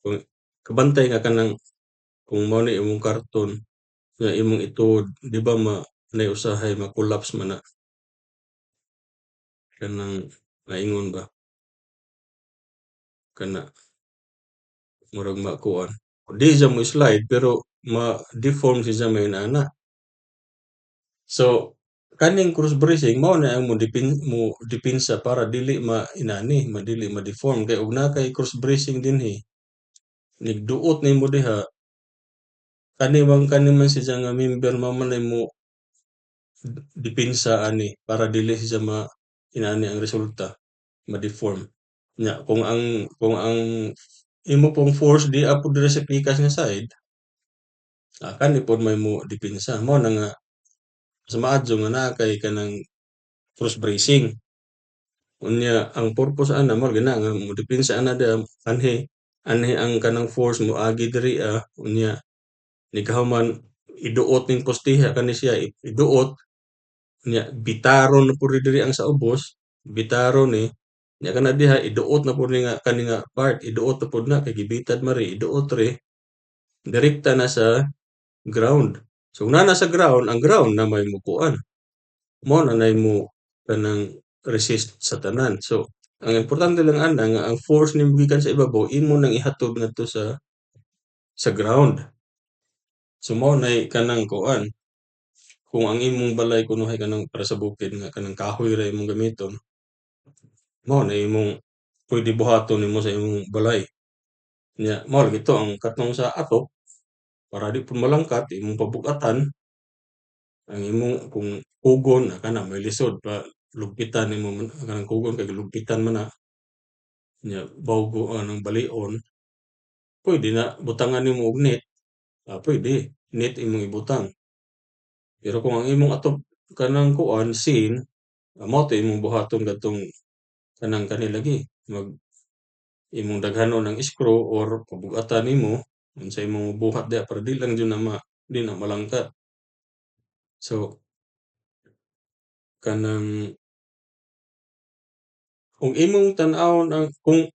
kung kabantay nga kanang kung mao ni imong karton nga imong ituod, 'di ba nay usahay ma-collapse man na kanang maingon ba kana murag makuan. Di siya mo slide pero ma-deform siya may ana. So kaning cross bracing mao na ang mo depensa para dili inani, dili ma-deform kay ug naa kay cross bracing dinhi, nigduot nimo diha kani man siya nga member mao man na mo depensa ani para dili siya inani ang resulta, ma-deform. Nya kung ang imo pong force di apud diri sa pikas nga side, kani pod mahimo depensa. Mao na nga mas maadyo nga naa kay kanang cross bracing. Unya ang purpose ana mao gina nga modepensa ana diha anhi ang kanang force moagi diri unya nigkahuman iduot ning postiha kani siya iduot nya bitaron na pud diri ang sa ubos, bitaron ni nya kana diha iduot na pud ni nga kani nga part iduot na pud na kay gibitad mari iduot ri direkta na sa ground. So kung naa na sa ground, ang ground na may mukuan. Mao na nahimo kanang resist sa tanan. So ang importante lang ana nga ang force nimo gikan sa ibabaw imo nang ihatod ngadto sa ground. So mao nay kanang kuan kung ang imong balay kunuhay kanang para sa bukid nga kanang kahoy ra imong gamiton, mao na imong pwede buhaton nimo sa imong balay. Nya mao lagi to ang katong sa atok para di pud malangkat imong pabug-atan ang imong kung kugon kana may lisod pa lugpitan nimo kanang kugon kay lugpitan man na nya bawgo anang balion pwede na butangan nimo og net, pwede net imong ibutang. Pero kung ang imong atok kanang kuan sin, mao to imong buhaton kadtong kanang kani lagi imong daghanon ng screw or pabug-atan nimo unsa imong buhat diha para di lang jud na di na malangkat. So kanang kung imong tan-awon ang kung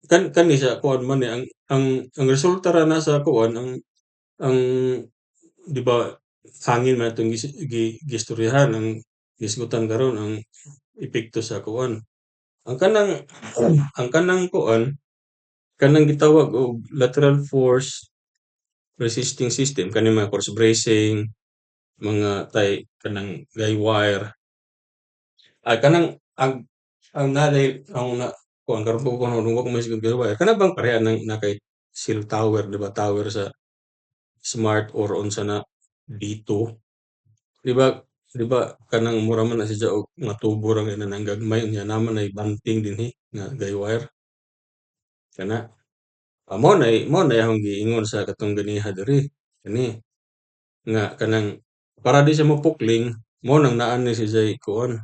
kani siya kuan man ni ang resulta ra na sa kuan ang 'di ba hangin man itong gistoryahan ang gisgutan karon ang epekto sa kuan. Ang kanang ang kanang kuan kanang gitawag og lateral force resisting system kani mga cross bracing, mga kanang guy wire, kanang ang nanay ang na kuan karon ko kuno wa ko maisgon guy wire kana bang pareha ng na kay cell tower 'di ba tower sa smart or unsa na dito 'di ba kanang mura man na siya og nga tubo ra nga nang gagmay unya naman ay banting dinhi nga guy wire kana mao nay akong giingon sa katong ganiha diri kani nga kanang para di siya mapukling mao nang naa ni siya'y kuan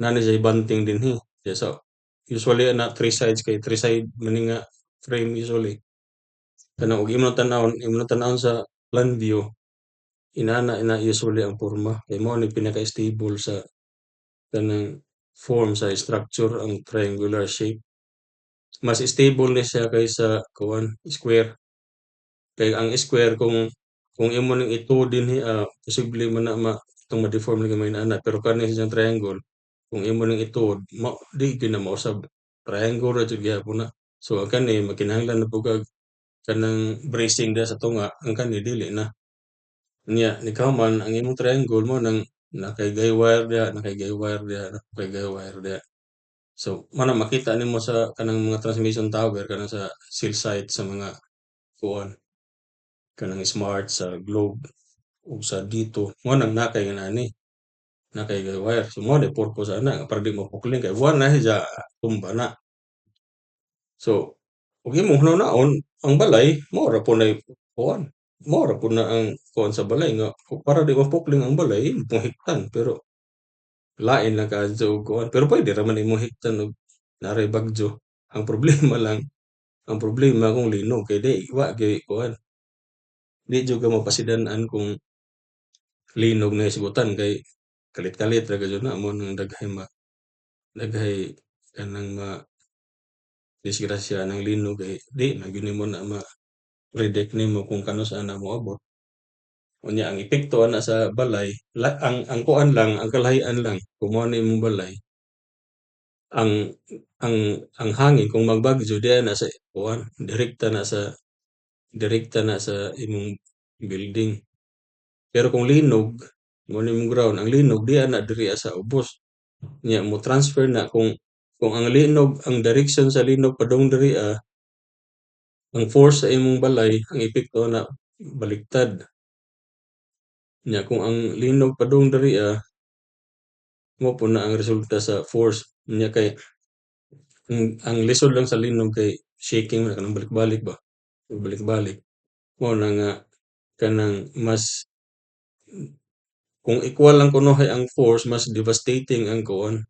naa ni siya'y banting dinhi kaya sa usually na three sides kay three side man ni nga frame usually kanang og imong tan-awon sa plan view inana na usually ang porma kay mao ni pinaka-stable sa kanang form sa structure ang triangular shape. Mas stable ni siya kaysa kuan square. Kay ang square kung kung imo ning ituo dinhi, posible man na itong ma-deform na gamay ana pero kani siyang triangle, kung imo ning ituod di gyud na mausab, triangle ra jud gyapon na. So ang kani makinahanglan na po kag kanang bracing diha sa tunga, ang kani dili na. Unya ikaw man ang imong triangle mo nang nakay guy wire diha, nakay guy wire diha, nakay guy wire diha. So man makita nimo sa kanang mga transmission tower kanang sa cell site sa mga kuan, kanang smart sa Globe ug sa dito mo nang nakay nga ani, nakay guy wire. So mo ni purpose ana para di mapukling kay buwan na siya tumba na. So ug imong hunahunahon ang balay mao ra po nay kuan, mao ra po na ang kuan sa balay nga para di mapukling ang balay imong higtan pero lain lang kaadto og kuan pero puwede ra man imong higtan og naray bagyo. Ang problema lang, ang problema kung linog kay di wa gyud kuan, di jud ka mapasidan-an kung linog na hisgutan kay kalit-kalit ra gyud na mo nang daghay kanang disgrasya ng linog kay di na gyud nimo na ma-predict nimo kung kano saan na moabot. Unya ang epekto ana sa balay ang kuan lang, ang kalahi-an lang kung mao na imong balay, ang ang hangin kung magbagyo diha na sa kuan direkta na sa imong building. Pero kung linog, mao na imong ground, ang linog diha na diriya sa ubos. Nya mo transfer na kung ang linog, ang direksyon sa linog padung diriya, ang force sa imong balay, ang epekto na baliktad. Nya kung ang linog padung diriya, mao po na ang resulta sa force. Nya kay ang lisod lang sa linog kay shaking man kanang balik-balik ba, balik-balik. Mao na nga kanang mas kung equal lang kuno ang force, mas devastating ang kuan,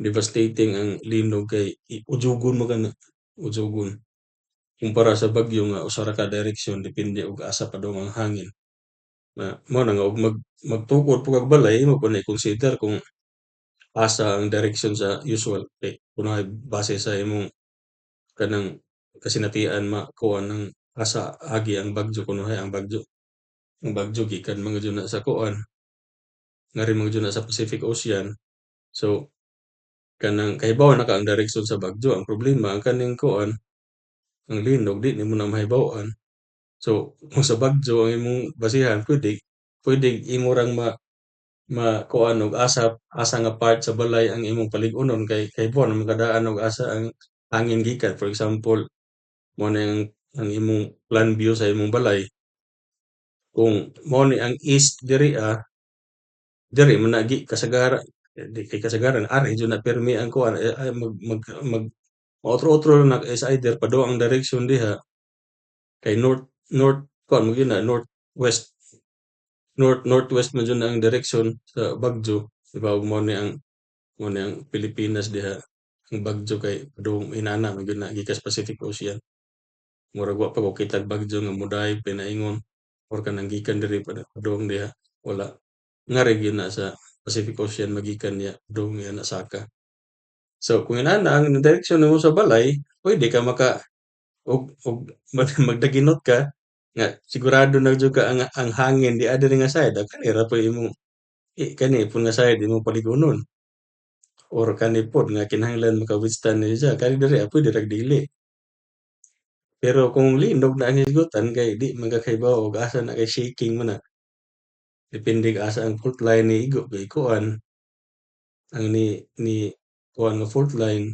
devastating ang linog kay ujogon mo kana, ujogon. Kumpara sa bagyo nga usa ra ka direksyon depende og asa padung ang hangin. Na mao na nga og magtukod po kag balay mo pa na i-consider kung asa ang direksyon sa usual kay kunay base sa imong kanang kasinatian makuha ng asa agi ang bagyo kunuhay ang bagyo gikan mga dyan na sa kuan nga rin mga dyan na sa Pacific Ocean. So kanang kahibaw na ka ang direksyon sa bagyo, ang problema ang kaning kuan ang linog di nimo na mahibaw-an. So kung sa bagyo ang imong basihan pwede imo rang makuan og asa nga part sa balay ang imong palig-unon kay kahibaw na makadaan og asa ang hangin gikan. For example, mo na ang imong plan view sa imong balay kung mao ni ang east diri man na kasagaran di kay kasagaran ari jud na pirmi ang kuan ay mag maotro-otro na is either padua ang direksyon diha kay north kuan mo gyud na northwest man jud na ang direksyon sa bagyo di ba ug mao ni ang Pilipinas diha ang bagyo kay padung inana man gyud na gikas Pacific Ocean. Murag wa pa ko kitag bagyo nga modayon pinaingon or kanang gikan diri padung diha wala. Ngari gyud na sa Pacific Ocean magikan niya padung niya na Saka. So kung inana ang direksyon nimo sa balay, pwede ka og magdaginot ka nga sigurado na jud ka ang hangin di adiri nga side kani ra po imong kani pud nga side imong paligunon or kani pod nga kinahanglan maka-withstand niya siya kani diri pwede ra dili. Pero kung linog na ang hisgutan kay di man ka kahibaw og asa na kay shaking man na. Depende ka asa ang fault line niigo kay kuan ang ni kuan nga fault line.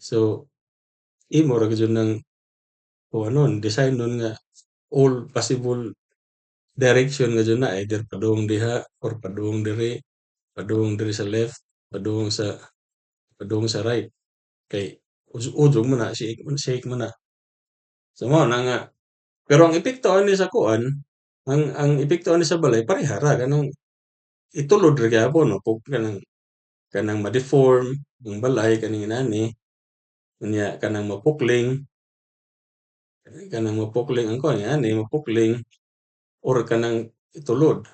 So imo ra gyud ng kuanon designon nga all possible direction nga dyan na either padung diha or padung diri sa left, padung sa right kay ujog man na shake man na. So mao na nga pero ang epekto ani sa kuan ang epekto ani sa balay pareha ra kanang itulod ra gyapon no kung kanang ma-deform ang balay kaning inani unya kanang mapukling ang kuan ani mapukling or kanang itulod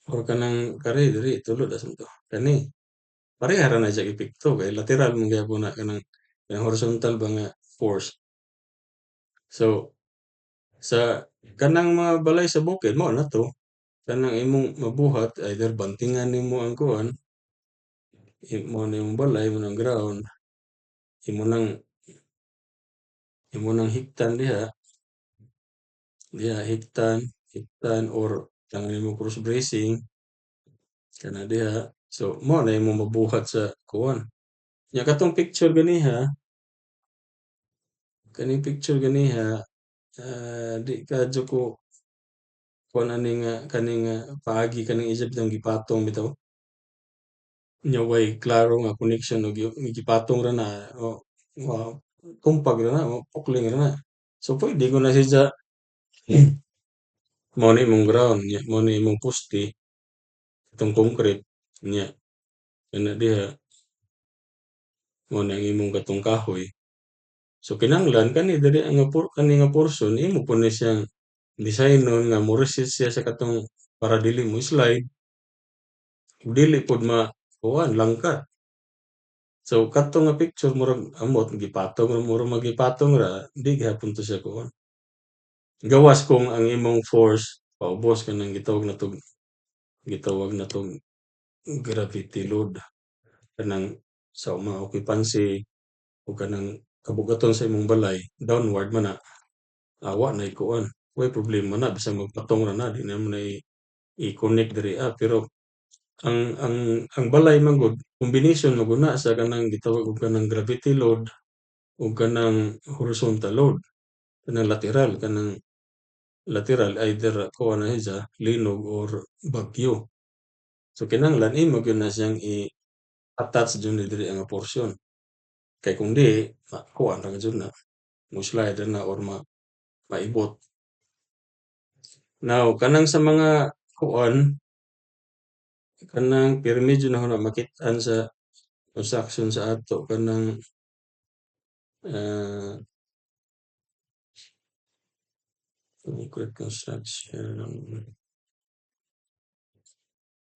or kanang kari diri itulod asam to kani pareha ra na siya epekto kay lateral man gyapon na kanang horizontal ba nga force. So Sa kanang mga balay sa bukid mao na 'to, kanang imong mabuhat either bantingan nimo ang kuan, mao na imong balay, mo ng ground, imo nang hiktan diha hiktan or tangan nimo cross bracing kana diha. So mao na imong mabuhat sa kuan. Nya katong picture ganiha, kaning picture ganiha, di kadyo ko kuan ani nga kani nga paagi kaning isip bitong gipatong bitaw. Nya way klaro nga connection og gipatong ra na o tumpag ra na o pukling ra na. So puwede ko na siya mao na imong ground nya mao na imong poste itong concrete nya kana diha mao na ang imong katong kahoy. So kinahanglan kani diri nga kani nga portion imo po na siyang designon nga mo resist siya sa katong para dili mo slide, dili pod kuan langkat. So kadto nga picture murag amot gipatong ra murag magipatong ra di gyapon to siya kuan. Gawas kung ang imong force paubos kanang gitawag natong gravity load kanang sa mga occupancy o kanang kabugaton sa imong balay downward man na wa nay kuan way problema na bisan magpatong ra na di na mo na i-connect diri pero ang balay man gud combination man gud na sa kanang gitawag og kanang gravity load ug kanang horizontal load kanang lateral either kuha na siya linog or bagyo. So kinahanglan imo gyud na siyang i-attach jud ni diri nga portion. Kay kung di kuha ra jud na mo-slide ra na or maibot. Now kanang sa mga kuan kanang pirmi jud na makit-an sa construction sa ato kanang ah, concrete construction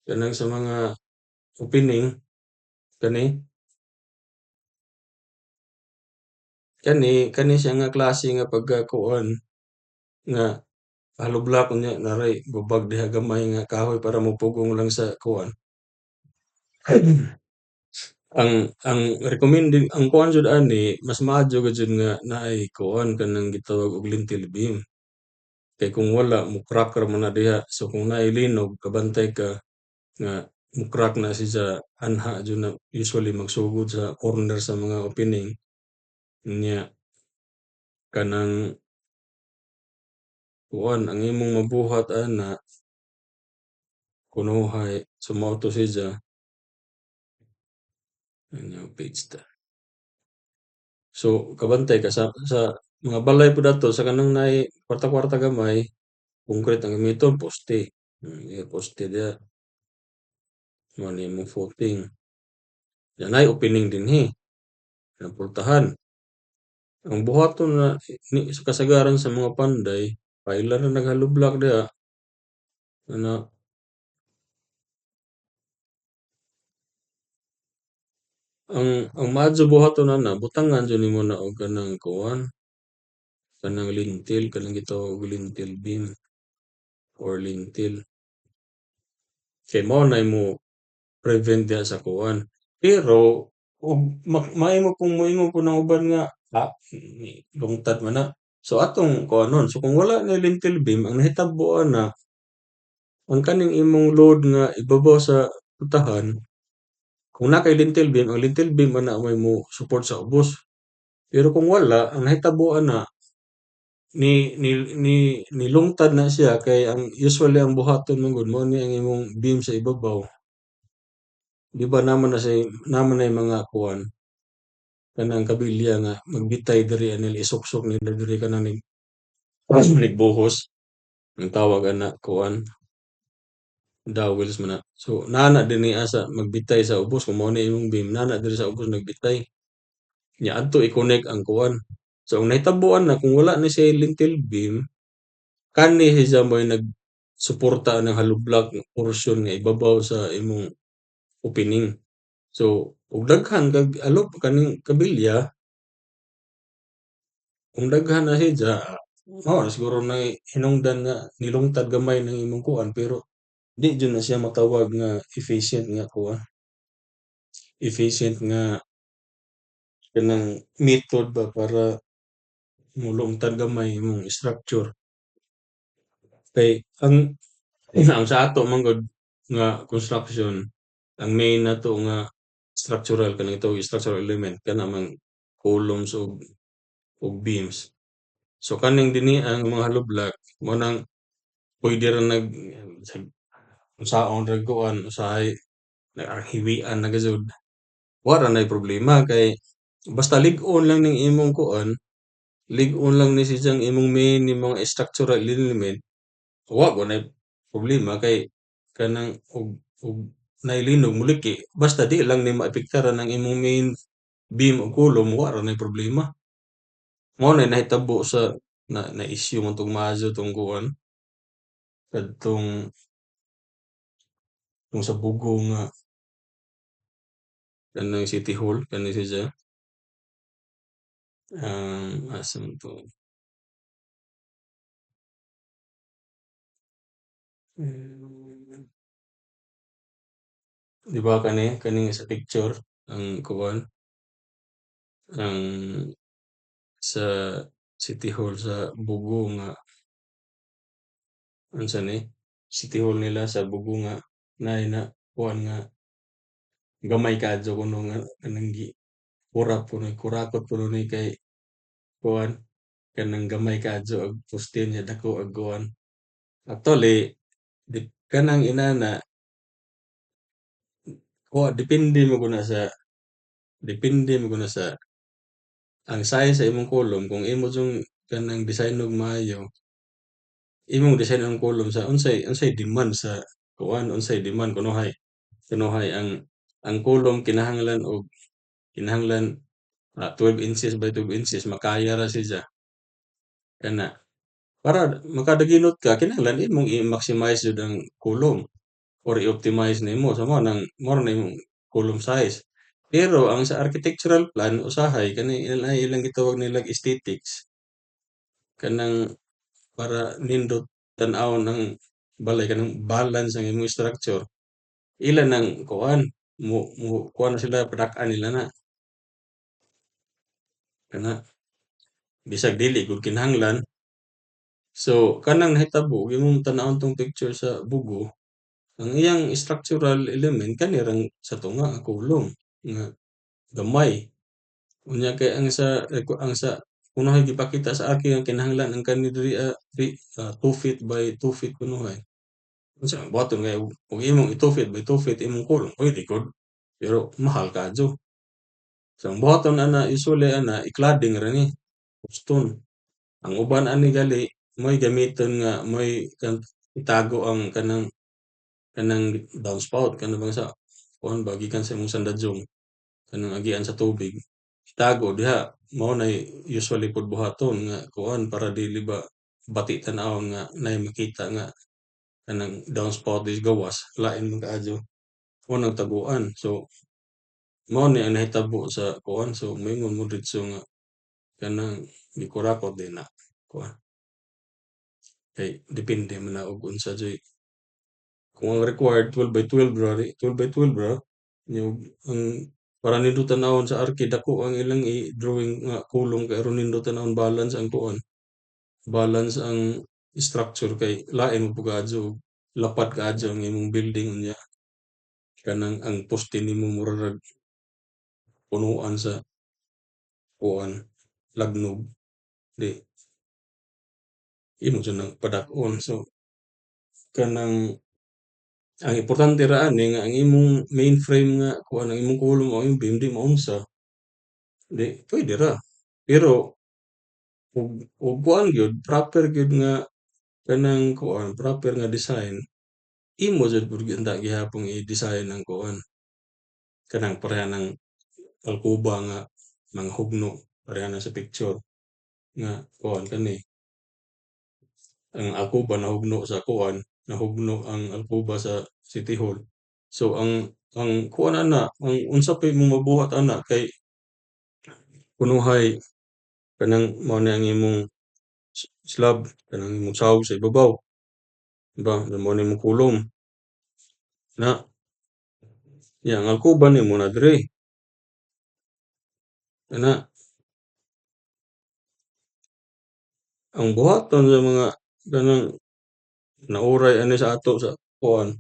kanang sa mga opening kani kani siya nga klase nga pagkakuan nga hollow block unya naray bubag diha gamay nga kahoy para mopugong lang sa kuan. Ang recommended ang kuan jud ani mas maayo gud jud nga naay kuan kanang gitawag og lintel beam. Kay kung wala mo-crack ra man na diha. So kung naay linog kabantay ka nga mo-crack na siya anha jud na usually magsugod sa corner sa mga opening nya kanang kuan ang imong mabuhat ana kunuhay so mao to siya ano page ta. So kabantay ka sa mga balay pud ato sa kanang naay kwarta-kwarta gamay concrete ang gamiton poste. Poste diha mao ni imong footing. Yan ay opening dinhi na pultahan. Ang buhaton na sa kasagaran sa mga panday pailan na naghalublock diha ana ang maadyo buhaton ana butangan jud nimo na og kanang kuan kanang lintel kanang gitawag og lintel beam or lintel. Kay mao na imo prevent diha sa kuan. Pero ug mahimo pong moingon po ng uban nga lungtad man na. So atong kuanon so kung wala na lintel beam ang nahitabo ana ang kaning imong load nga ibabaw sa pultahan kung na kay lintel beam ang lintel beam ana may mo support sa ubos. Pero kung wala ang nahitabo ana ni ni ni nilungtad na siya kay ang usually ang buhaton man gud mao ni ang imong beam sa ibabaw. Di ba naman na naman na yung mga kuan kanang kabilya nga magbitay diri anil isuksok nila diri kanang nigbuhos ang tawag ana kuan dowels man na. So nana dinhi asa magbitay sa ubos kung mao ni imong beam nana diri sa ubos nagbitay. Nya adto i-connect ang kuan. So ang nahitaboan na kung wala na siya lintel beam kani siya mo'y nagsuporta ng hollow block portion nga ibabaw sa imong opening. So ug daghan kag kaning kabilya kung daghan na siya mao na siguro na hinungdan nga nilungtad gamay ng imong kuan pero di jud na siya matawag nga efficient nga kuan, efficient nga kanang method ba para molungtad gamay imong structure. Kay ang sa ato man gud nga construction, ang main nato nga structural kanang itawag structural element kana mang columns ug beams. So kaning dinhi ang mga hollow block mo nang pwede ra unsaon ra kuan usahay naghiwian na gayud. Wala nay problema kay basta lig-on lang ning imong kuan, lig-on lang ni siyang imong main ni mga structural element, wa gunay problema kay kanang ug nailinog moliki basta di lang ni maapektaran ang imong main beam o column wa ra nay problema. Mao na nahitabo sa na-issue man 'tong maayo 'tong kuan kadtong sa Bugo nga kanang City Hall kani siya, asa man 'to, hmm, 'di ba kani sa picture ang kuan, ang sa City Hall sa Bugo nga unsa ni, City Hall nila sa Bugo nga naay na kuan nga gamay kaadto kuno nga kanang kurakot puno ni kay kuan kanang gamay kaadto ang poste niya dako ang kuan. Actually, kanang inana depende mo guna sa ang size sa imong column kung imo yung kanang design og maayo, imong design ang column sa unsay demand sa kuan, unsay demand kunuhay ang column kinahanglan 12 inches by 12 inches makaya ra siya kana para makadaginot ka kinahanglan imong i-maximize jud ang column or i-optimize nimo sa mao na imong column size. Pero ang sa architectural plan usahay kani ilang gitawag nilang aesthetics kanang para nindot tan-awon ang balay kanang balance ang imong structure. Ilan ang kuan mo kuan na sila padak-an nila na kana bisag dili gud kinahanglan. So kanang nahitabo imong tan-awon 'tong picture sa Bugo, ang iyang structural element kani rang sa tunga nga kulong nga gamay. Unya kay ang sa unahay gipakita sa akin ang kinahanglan ang kani diri 2 feet by 2 feet kunuhay. Unsa buhaton kay ug imong i 2 feet by 2 feet imong kulong puwede gud, pero mahal kaadto. So ang buhaton ana usually ana i-cladding ra ni, stone. Ang uban ani gali mo'y gamiton nga mo'y itago ang kanang downspout kanang bang sa kuan ba gikan sa imong sandadyong kanang agian sa tubig. Itago diha mao nay usually pod buhaton nga kuan para dili ba bati tan-awon nga nay makita nga kanang downspout is gawas lain man kaadyo mo nagtaguan. So mao ni ang nahitabo sa kuan so moingon mo diretso nga kanang gikurakot din na kuan kay depende man na og unsa joy kung ang required 12 by 12 ra 12 by 12 ra yung ang para nindot tan-awon sa arki dako ang ilang i-drawing nga kulong kay aron nindot tan-awon balance ang kuan, balance ang structure kay lain mo pud kaadyo og lapad kaadyo ang imong building unya kanang ang poste nimo mura rag punuan sa kuan lagnog di imo jud nang padak-on. So kanang ang importante ra ani nga ang imong main frame nga kuan ang imong kulong o imong beam di maunsa, di puwede ra. Pero ug kuan gyud proper gyud nga kanang kuan proper nga design, imo jud pud gyud unta gihapon i-design ang kuan kanang pareha ng kalkuba nga manghugno pareha na sa picture nga kuan kani ang alkuba nahugno sa kuan, nahugno ang alkuba sa City Hall. So ang kuan ana, ang unsa pa imong mabuhat ana kay kunuhay kanang mao ni ang imong slab kanang imong sahog sa ibabaw, 'di ba? Mao na imong kulom na nya ang alkuban nimo na diri, ana ang buhaton sa mga kanang nauray ani sa ato sa kuan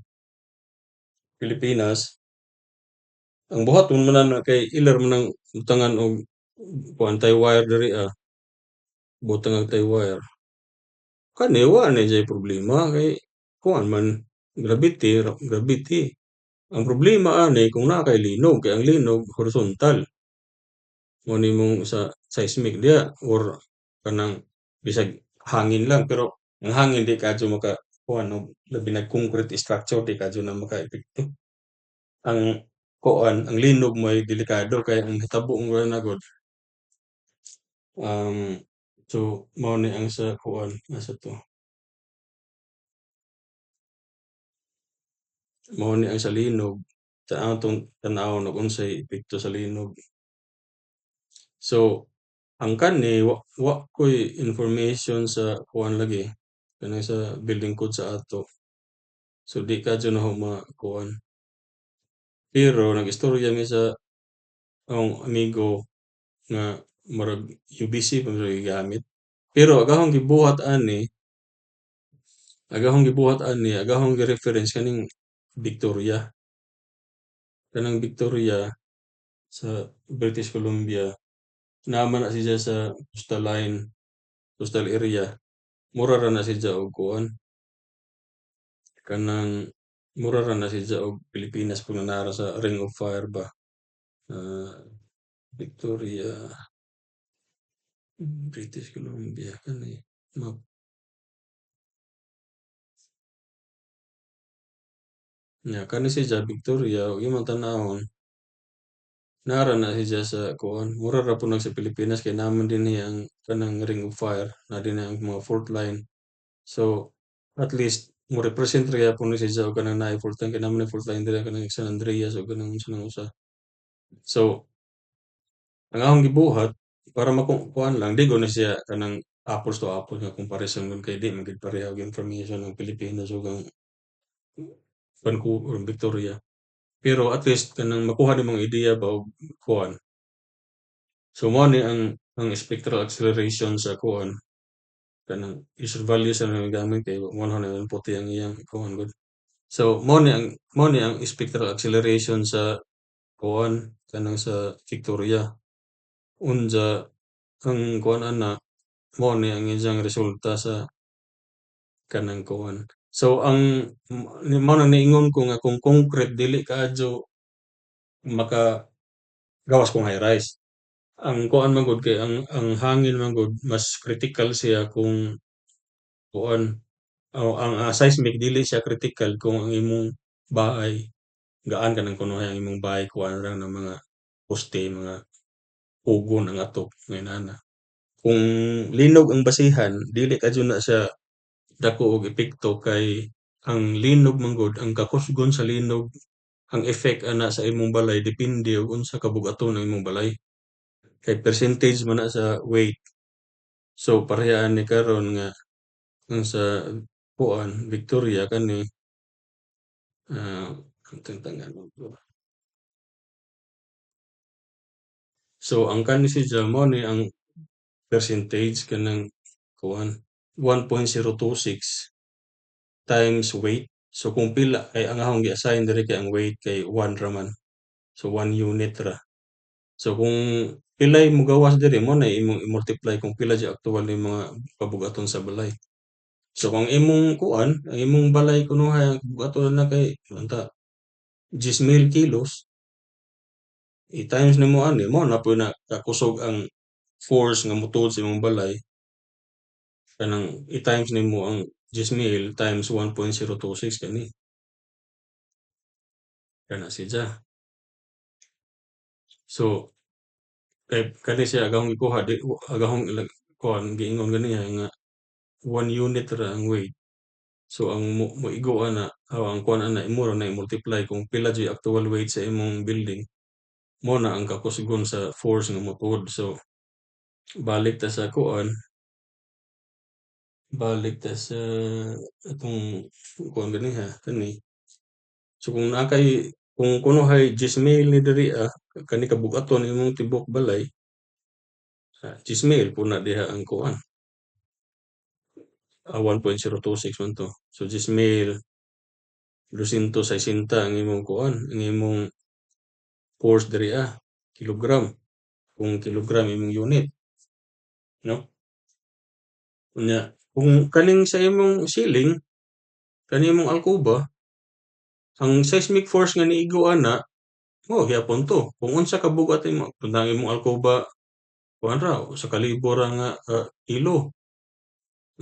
Pilipinas, ang buhaton man ana kay ilar man ang butangan og kuan tie wire diri, butang og tie wire. Kani wa na diyay problema kay kuan man gravity. Ang problema ani kung naa kay linog, kay ang linog horizontal. Mo nimong sa seismic diha or kanang bisag hangin lang pero ang hangin di kaadyo makakuan og labi na concrete structure di kaadyo na makaepekto. Ang kuan, ang linog mo'y delikado kay ang hitabo mo na gud um, so mao ni ang sa kuan asa to, mao ni ang sa linog sa atong tan-awon og unsay epekto sa linog. So ang kani wa ko'y information sa kuan lagi kanang sa building code sa ato. So di kaadyo na ako makuan. Pero nagistorya mi sa akong amigo nga murag UBC pa siya gigamit. Pero agahong gi-reference kaning Victoria. Kanang Victoria sa British Columbia, nama na siya sa coastal area. Mura ra na siya og kuan, kanang mura ra na siya og Pilipinas kung nara sa Ring of Fire ba. Ah, Victoria, British Columbia kani map. Nya kani siya Victoria ug imong tan-awon nara na siya sa kuan, mura ra po sa Pilipinas kay naman dinhi ang kanang Ring of Fire, na dinhi ang mga fault line. So at least mo represent ra gyapon ni siya og kanang naay fault line kay naman fault line diri kanang San Andreas o kanang unsa nang usa. So ang akong gibuhat para kuan lang di na siya kanang apples to apples nga comparison kun kay di man gid pareha og information ang Pilipinas ug ang Vancouver, Victoria. Pero at least kanang makuha nimong ideya ba og kuan. So mao ni ang spectral acceleration sa kuan kanang user value sa nagagamit kay 140 ang iyang kuan gud. So mao ni ang spectral acceleration sa kuan kanang sa Victoria. Unsa ang kuan ana mao ni ang iyang resulta sa kanang kuan. So ang mao nang niingon ko nga kung concrete dili kaadyo makagawas kong high rise. Ang kuan man gud kay ang hangin man gud mas critical siya kung kuan ang seismic dili siya critical kung ang imong bahay gaan ka ng kunuhay ang imong bahay kuan ra ng mga poste, mga pugon ang atok nga inana. Kung linog ang basihan dili kaadyo na siya dako og epekto kay ang linog man gud ang kakusgon sa linog ang effect ana sa imong balay depende og unsa kabug-aton ang imong balay. Kay percentage man na sa weight. So parehas ni karon nga ang sa kuan Victoria kani katong tanganon ko. So ang kani siya mao ni ang percentage kanang kuan 1.026 times weight. So kung pila kay ang akong gi-assign diri kay ang weight kay 1 ra man. So 1 unit ra. So kung pilay mo gawas diri mo na imong i-multiply kung pila di aktuwal ni mga kabugaton sa balay. So kung imong kuan, ang imong balay kunuhay ang kabugaton na kay banta 10,000 kilos, i-times nimo ani mo na po na kakusog ang force nga motuod sa imong balay kanang i-times nimo ang 10,000 times 1.026 kani kana siya. So kay kani siya agahong gikuha di agahong kuan giingon ganiya nga 1 unit ra ang weight. So ang moigo ana ang kuan ana imo ra na i-multiply kung pila jud actual weight sa imong building. Mo na ang kakusgon sa force nga motuod. So balik ta sa kuan balik ta sa atong kuan ganiha kani. So kung naa kay kung kuno hay 10,000 ni diri, kani kabug-aton imong tibuok balay, 10,000 puna diha ang kuan, 1.026 man 'to. So 10,000, 260 ang imong kuan, ang imong force diri, kilogram, kung kilogram imong unit, 'no? Unya kung kaning sa imong ceiling, kani imong alkuba, ang seismic force nga niigo ana mao gyapon 'to. Kung unsa ka bugat imong kung ang imong alkuba kuan ra usa ka libo ra nga kilo.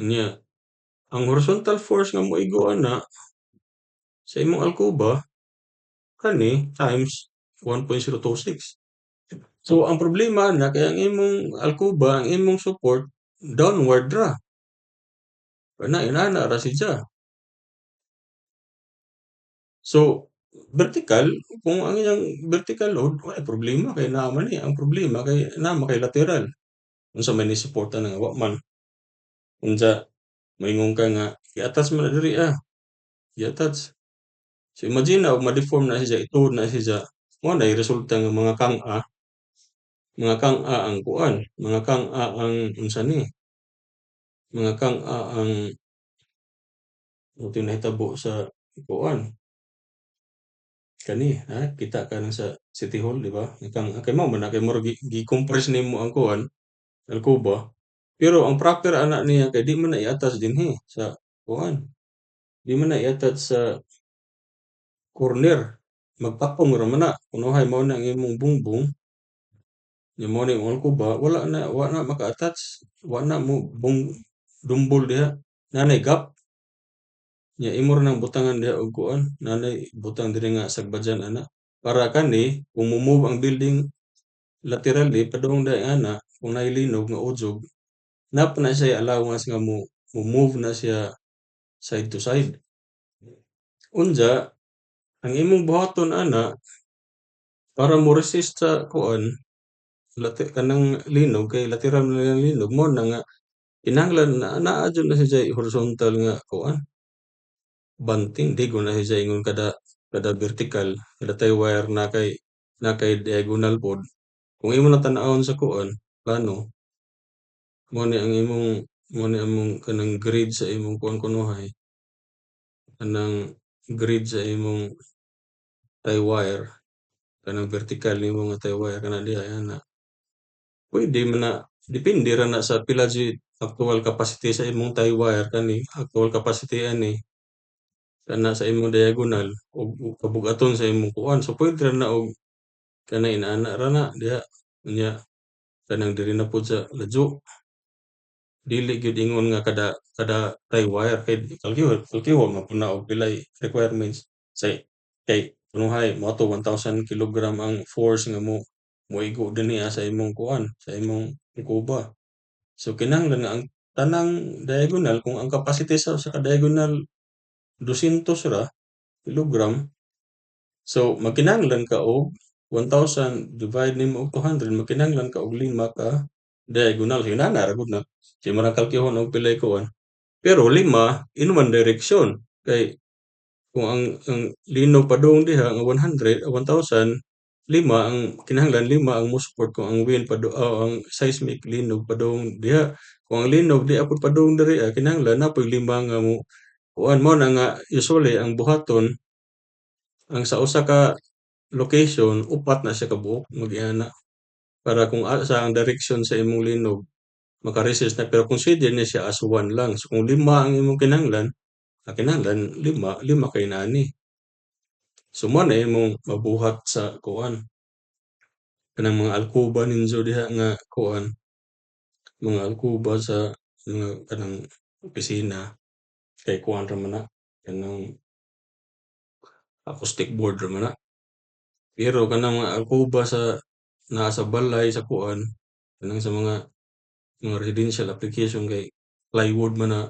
Unya ang horizontal force nga moigo ana sa imong alkuba kani times 1.026. So ang problema na kay ang imong alkuba, ang imong support downward ra. Kana inana ra siya. So vertical, kung ang iyang vertical load walay problema kay naa man ni. Ang problema kay naa man kay lateral. Unsa man ni suporta nga wa man. Unsa moingon ka nga i-attach man na diri, i-attach. So imagine na ma-deform na siya, ituod na siya. Mao na resulta nga mga kang-a ang kuan, mga kang-a ang unsa ni, mga kang-a ang buti nahitabo sa kuan. Kani, kita ka na sa City Hall, di ba? Kang kay mao man na kay murag gi-compress nimo ang kuan, alkuba. Pero ang proper ana niya kay di man na i-attach dinhi sa kuan. Di man na i-attach sa corner. Magpakong ra man na. Unuhay mao na ang imong bungbong, nya mao na imong alkuba, wa na maka-attach. Wa na mo dumbol diha. Nanay gap. Nya imo ra nang butangan diha og kuan, nanay butang diri nga sagbadyan ana. Para kani kung mo-move ang building laterally padung dayon ana, kung naay linog nga udzog, napa na siya allowance nga mo-move na siya side to side. Unsa ang imong buhaton ana para mo resist sa kuan kanang linog kay lateral na lang linog mo na nga kinahanglan na naa jud na siya horizontal nga kuan banting di ko na siya ingon kada vertical kada tay wire na kay diagonal pod. Kung imo na tan-awon sa kuan plano mo ni ang imong mo ni among kanang grid sa imong kuan kunuhay kanang grid sa imong tie wire kanang vertical nimo nga tie wire kana diha ana. Puwede man na depende ra na sa pila jud actual capacity sa imong tie wire kani actual capacity ani kana sa imong diagonal ug kabug-aton sa imong kuan. So puwede ra na og kanang inaana ra na diha unya kanang diri na pod sa ladyo. Dili gyud ingon nga kada tie wire kay kalkihon man pud na og pilay requirements say kay kunuhay moadto 1,000 kilogram ang force nga moigo dinhi sa imong kuan, sa imong kuba. So kinahanglan nga ang tanang diagonal kung ang capacity sa ka-diagonal 200 ra kilogram, so magkinahanglan ka og 1,000 divide nimo og 200 magkinahanglan ka og 5 ka diagonal. Hinana ra gud na. Di man na kalkihon og pilay kuan. Pero 5 in one direction kay kung ang linog padung diha nga 100 1,000 5 ang kinahanglan 5 ang mo-support kung ang wind ang seismic linog padung diha. Kung ang linog di apud padung diri kinahanglan napoy 5 nga mo kuan mao na nga usually ang buhaton ang sa usa ka location upat na siya ka buok mag-iana para kung asa ang direction sa imong linog maka-resist na pero consider niya siya as 1 lang. So kung 5 ang imong kinahanglan, kinahanglan 5 kay nani. So mao na imong mabuhat sa kuan kanang mga alkuba ninyo diha nga kuan, mga alkuba sa mga kanang opisina kay kuan ra man na kanang acoustic board ra man na. Pero kanang mga alkuba sa naa sa balay sa kuan kanang sa mga residential application kay plywood man na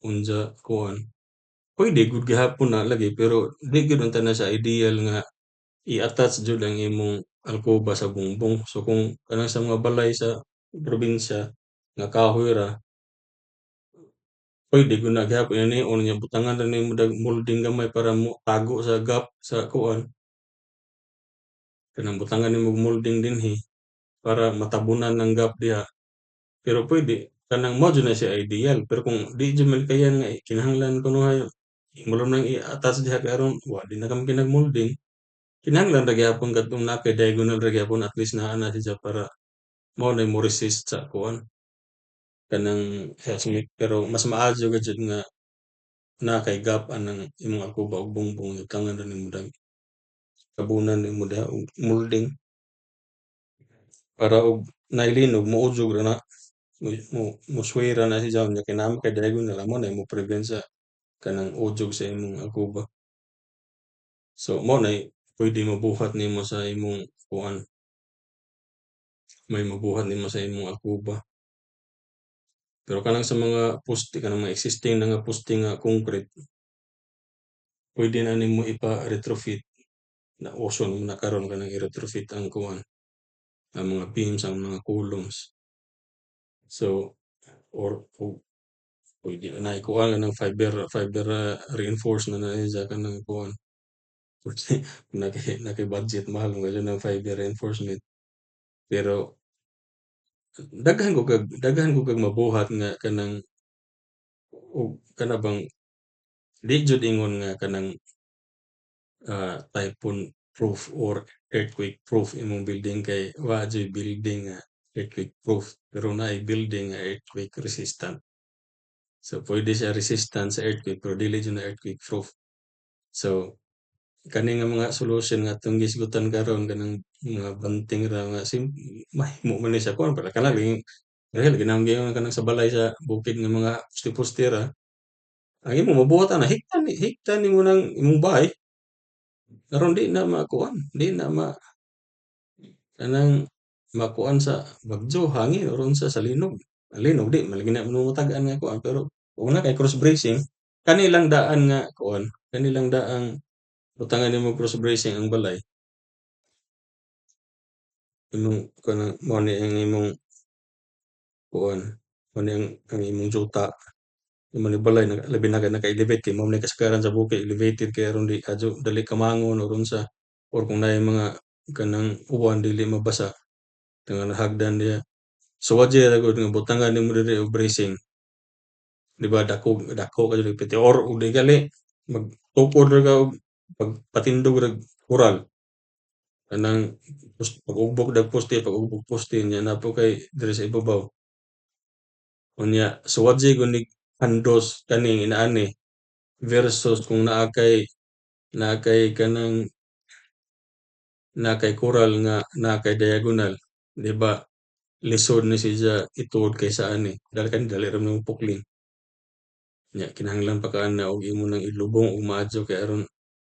unsa kuan. Puwede gud gihapon na lagi pero di gyud unta na siya ideal nga i-attach jud ang imong alkuba sa bungbong. So kung kanang sa mga balay sa probinsya nga kahoy ra puwede gud na gyapon iniun niya butangan ra nimo dag molding gamay para mo tago sa gap sa kuan, kanang butangan nimo og molding dinhi para matabunan ng gap diha. Pero puwede kanang mao jud na siya ideal, pero kung di jud malikayan nga kinahanglan kunuhay imo lang nang i-attach diha kay aron wa di na kamo pinag-molding, kinahanglan ra gyapon kadtong naa kay diagonal ra gyapon at least naa na siya para mao na mo resist sa kuan kanang seismic. Pero mas maayo ka jud nga naa kay gap anang imong akuba ug bongbong butangan ra nimo dag tabunan nimo diha og molding para og nailinog maujog ra na mosuwera na siya unya kay naa kay diagonal amo na mo-prevent sa kanang ujog sa imong akuba. So mao nay puwede mabuhat nimo sa imong kuan, may mabuhat nimo sa imong akuba. Pero kanang sa mga poste kanang mga existing na nga poste nga concrete, puwede na nimo ipa-retrofit na uso naman na karon kanang i-retrofit ang kuan, ang mga beams, ang mga columns. So or puwede na ikuha ng fiber reinforce na siya kanang kuan. Naki-budget mahal nga jud ng fiber reinforcement. Pero daghan ko kag mabuhat nga kanang og kana bang di jud ingon nga kanang typhoon proof or earthquake proof imong building kay wa jud building nga earthquake proof pero naay building nga earthquake resistant. So puwede siya resistant sa earthquake pero dili jud na earthquake proof. So kani nga mga solution nga atong gisgutan karon kanang mga banting ra nga mahimo man ni siya kuan para kana lang dahil ginamgiman ka sa balay sa bukid nga mga poste-poste ra, ang imong mabuhat ana higtan nimo ng imong bahay aron di na makuan, di na kanang makuan sa bagyo, hangin or unsa sa linog. Ang linog di man lagi na mamatagan nga kuan pero kung na kay cross bracing kani lang daan nga kuan, kani lang daang butangan nimo cross bracing ang balay imong kanang mao ni ang imong kuan, mao ni ang imong yuta. Yung balay labi na naka-elevate kay mao man kasagaran sa bukid elevated kay aron di adyo dali ka mangon or unsa or kung naay mga kanang uwan dili mabasa tanang hagdan diha. So wa jay ra gud nga butangan nimo diri og bracing, di ba dako dako ka jud piti or ug di gali magtukod ra ka og pagpatindog ra kural kanang pag-ugbok dag poste pag-ugbok poste niya na po kay diri sa ibabaw. Unya so wa jay gud ni handos kani inaani versus kung naa kay kanang naa kay coral nga naa kay diagonal, 'di ba? Lisod ni siya ituod kaysa ani dali ra nimo pukling. Nya kinahanglan pa ka ana og imo nang ilubong og maadyo kay aron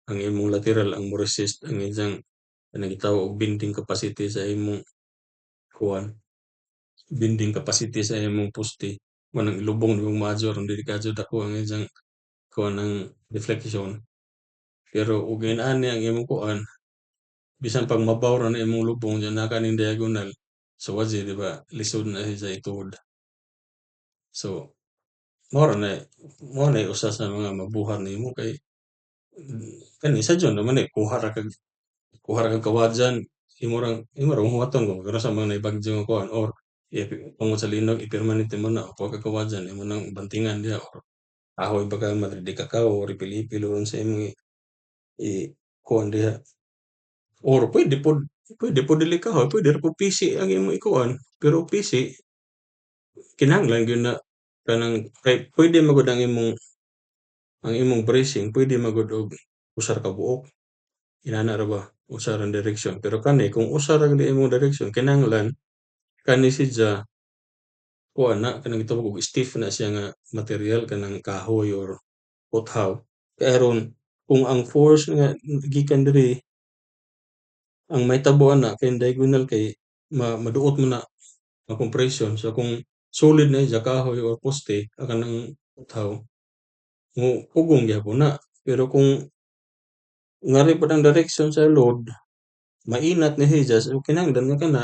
ang imong lateral ang mo-resist ang iyang kanang gitawag og bending capacity sa imong kuan, bending capacity sa imong poste. Mo nang ilubong nimo maadyo aron dili kaadyo dako ang iyang kuan ng deflection. Pero ug inaani ang imong kuan bisan pag mabaw ra na imong lubong diyan na kaning diagonal, so wa jay 'di ba lisod na siya ituod. So mao ra na usa sa mga mabuhat nimo kay kani sadyo naman kuha ra kag kawadyan imo ra huwaton kung karon sa mga naibagyo nga kuan or tungod sa linog i-permanente mo na kuha kag kawadyan imo nang bantingan diha or kahoy ba ka madridi kakao or ipil-ipil or unsa imong kuan diha. Or puwede pod dili kahoy, puwede ra pud pisi ang imong ikuan, pero pisi kinahanglan gyud na kanang kay puwede man gud ang imong bracing puwede man gud og usa ra ka buok, inana ra ba, usa ra direksyon. Pero kani kung usa ra gyud imong direksyon kinahanglan kani siya kuan na kanang gitawag og stiff na siya nga material kanang kahoy or buthaw. Kay aron kung ang force nga gikan diri ang mahitabo ana kay diagonal kay maduot mo na ang compression. So kung solid na siya kahoy or poste kanang buthaw pugong gyapon na. Pero kung ngari pod ang direksyon sa load, mainat ni siya so kinahanglan nga kana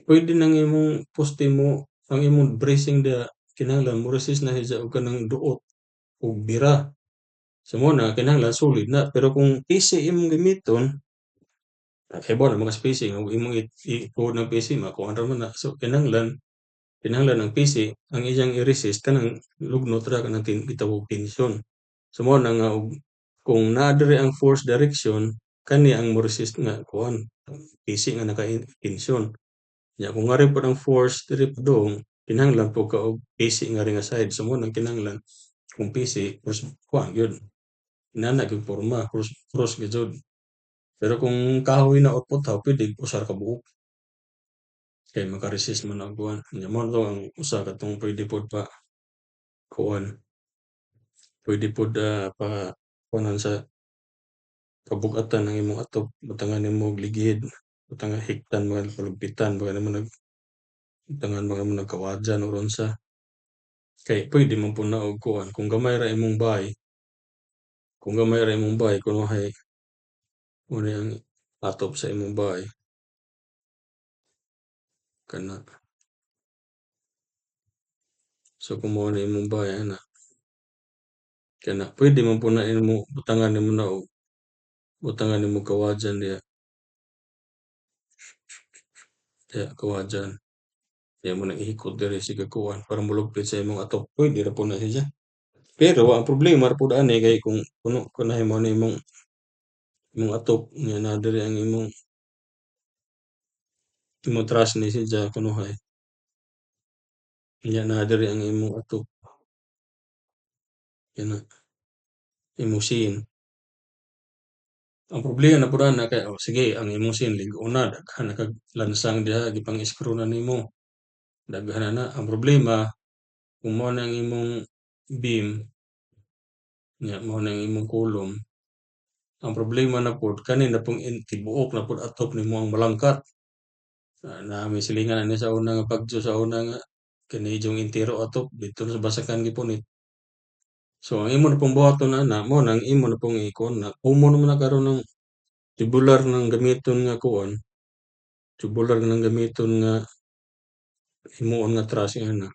puwede nang imong poste mo ang imong bracing diha kinahanglan mo-resist na siya og kanang duot ug bira. So mo na kinahanglan solid na, pero kung PC imong gamiton, kay na mga spacing ug imong ituod ng PC makuha ra man na. So kinahanglan ang PC ang iyang i-resist kanang lugnot ra kanang gitawag tensyon. So mo na nga og kung naa diri ang force direction, kani ang mo-resist nga kuan PC nga naka-tensyon. Nya kung nga rin po ang force diri padung, kinahanglan po ka og PC nga rin nga side. So mo na kinahanglan kung PC cross kuan gyud. Inana gyud porma, cross gyud jud. Pero kung kahoy na utputaw, pwede usar ka buok. Kay maka-resist man ang kuan. Nya mo to ang usa katong pwede pod pa kuan. Pwede pod pa kuanan sa kabug-atan ng imong atop, butangan nimo og ligid, butangan hiktan mga palugpitan, baka naman butangan mga nagkawadyan o unsa. Kay pwede man pud na og kuan kung gamay ra imong bahay. Kung gamay ra imong bahay kunuhay mo na ang atop sa imong bahay kana. So kung mao na imong bahay ana kana pwede man pud na nimo butangan nimo na og butangan nimo kawadyan diha kawadyan. Diha mo nang ihikot diri sige kuan para molupit sa imong atop. Pwede ra pud na siya. Pero ang problema ra pud ani kay kung kuno kunahin mo na imong atop nya naa diri ang imong trust ni siya kunuhay. Nya naa diri ang imong atop kana imong scene. Ang problema na pud ana kay sige ang imong scene lig-on na daghan na kag lansang diha gipang-screw na nimo. Daghan na na. Ang problema kung mao na ang imong beam nya mao na ang imong column, ang problema na pud kani na pong tibuok na pud atop nimo ang malangkat. Nami silingan ani sa una nga pagdiyo sa una nga kani idyong entero atop dito sa basakan gipunit. So ang imo na pong buhaton ana mo na ang imo na pong ikon na kumo naman na karon ng tubular ng gamiton nga kuan. Tubular ng gamiton nga himuon nga truss ana.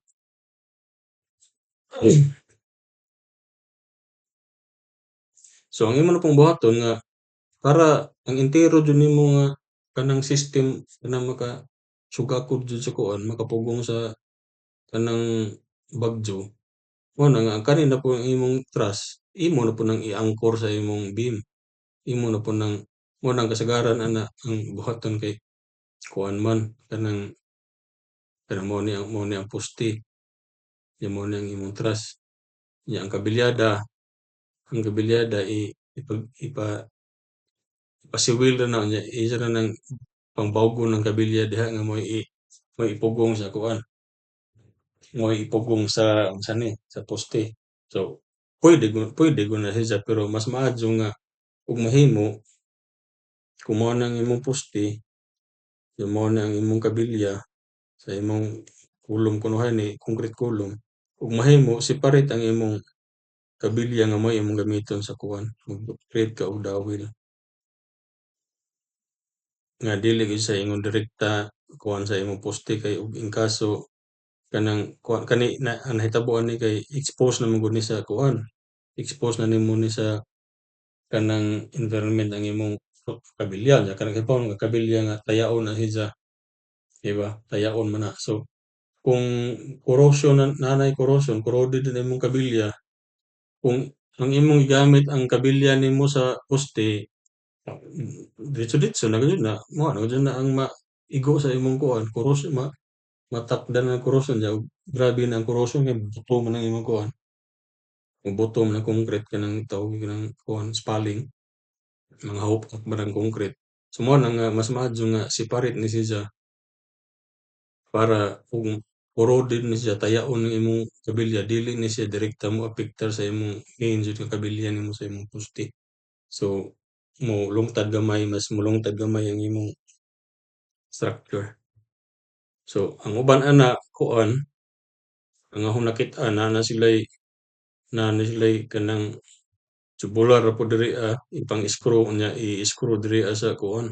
So ang imo na pong buhaton nga para ang entero jud nimo nga kanang system kanang makasugakod jud sa kuan makapugong sa kanang bagyo. Mo na nga ang kani na po ang imong truss, imo na po nang i-anchor sa imong beam. Imo na po nang mo nang kasagaran ana ang buhaton kay kuan man kanang mo ni ang poste. Nya mo ni ang imong truss. Nya ang kabilyada ipasiwil ra na nya isa ra ng pangbawgo ng kabilya diha nga mo ipugong sa kuan. Mo ipugong sa unsa ni sa poste. So pwede gyud na siya pero mas maadyo nga ug mahimo kung mao na ang imong poste, yung mao na ang imong kabilya sa imong kulom kunuhan ni concrete kulom ug mahimo separate ang imong kabilya nga mao imong gamiton sa kuan mag-create ka og dawil. Nga dili gyud sa ingon direkta kuan sa imong poste kay ug in kaso kanang kuan kani na ang nahitabo ani kay expose naman gud ni sa kuan. Expose na nimo ni sa kanang environment ang imong kabilya nya kanang hibaw nga kabilya nga tayaon na siya, di ba? Tayaon man na. So kung corrosion na nanay corrosion, corroded na imong kabilya, kung ang imong gigamit ang kabilya nimo sa poste, diretso-diretso na gyud na mao na gyud na ang maigo sa imong kuan, corrosion matakdan ng corrosion niya ug grabe na ang corrosion kay buto man ang imong kuan. Kung buto man ang concrete kanang tawag kanang kuan spalling, mga hupot man ang concrete. So mao na nga mas maadyo nga separate ni siya para kung corroded ni siya tayaon ng imong kabilya dili ni siya direkta moapektar sa imong main jud nga kabilya nimo sa imong poste. So molungtad gamay mas molungtad gamay ang imong structure. So ang uban ana kuan ang akong nakit-an na sila'y kanang tubular ra pud diri ipang-screw nya i-screw diri sa kuan.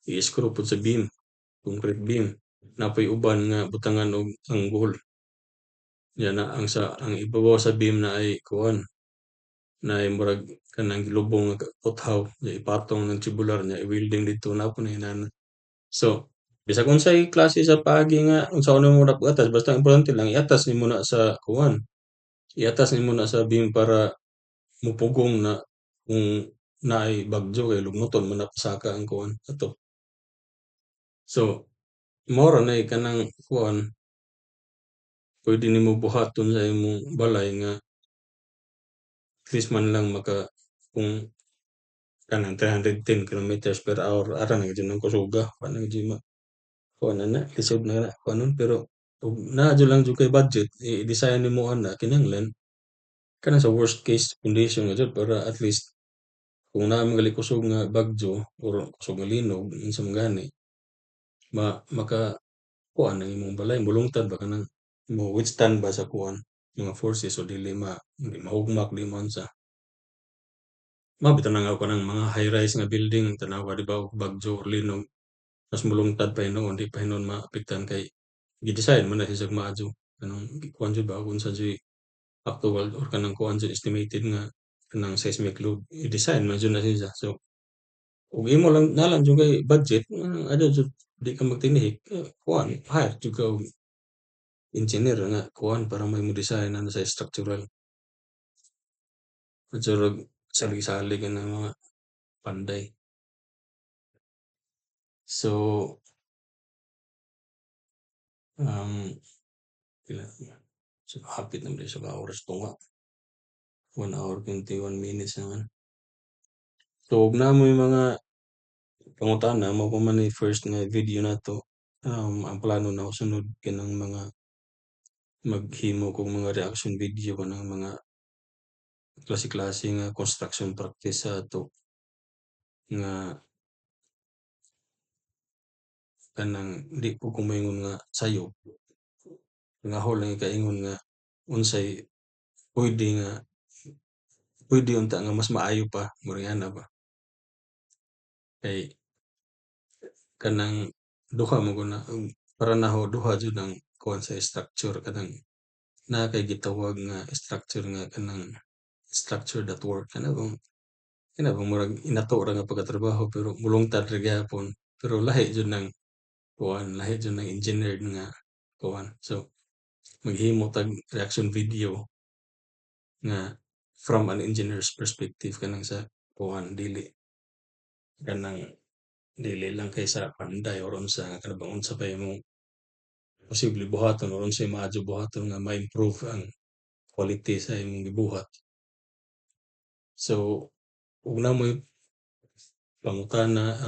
I-screw pud sa beam, concrete beam. Napay uban nga butangan og angle. Ya na ang ibabaw sa beam na ay kuan, naay murag kanang gilubong nga puthaw ya ipatong ng tubular niya i-welding didto na po na inana. So, bisag unsay klase sa paagi nga unsaon nimo buhatas basta ang importante lang iatas nimo na sa kuan, iatas nimo na sa beam para mupugong na kung naay bagyo kay lugnuton man na pasaka ang kuan ato. So, mao ra nay kanang kuan pwede nimo buhaton sa imong balay nga at least man lang kung kanang 310 kilometers per hour ara na gyud ang kusuga wa na gyud kuan ana lisod na kuanon pero ug naa jud lang jud kay budget i-design nimo ana kinahanglan kanang sa worst case condition na jud para at least kung naa man gali kusog nga bagyo or kusog nga linog unsa man gani maka kuan ang imong balay molungtad ba kanang mo withstand ba sa kuan mga forces o dili mahugmak di man sa mabitaw na nga ako ng mga high-rise nga building tanawa di ba og bagyo or linog mas molungtad pa hinuon di pa hinuon maapektuhan kay gi-design man na siya sa maadyo kanang kuan jud ba kung sa jud actual or kanang kuan jud estimated nga kanang seismic load i-design man jud na siya so ug imo lang nalang jud kay budget adto jud di ka magtinihik kuan hire jud ka og engineer nga kuan para may mo design ano sa structural at surog salig-salig ang mga panday. So, pila so hapit na sa ka-oras to nga 1 hour 21 minutes naman. So, ug namoy mga pangutana mao pa man ni first nga video nato. Ang plano na sunod kanang mga maghimo kog mga reaction video kanang mga klase-klase nga construction practice sa ato nga kanang di ko ko moingon nga sayop. Ngahol lang ikaingon nga unsay puwede nga puwede unta nga mas maayo pa murag ana ba. Kay kanang duha man gud na para naho duha jud ang kuan sa structure kanang naa kay gitawag nga structure nga kanang structure that work kana bang murag inato ra nga pagkatrabaho pero molungtad ra gyapon pero lahi jud ng kuan lahi jud ng engineered nga kuan. So, maghimo tag reaction video nga from an engineer's perspective kanang sa kuan kanang dili lang kay sa panday or unsa nga kana bang unsa pa imong posible buhaton or unsay maadyo buhaton nga ma-improve ang quality sa imong gibuhat. So, ug namoy pangutana,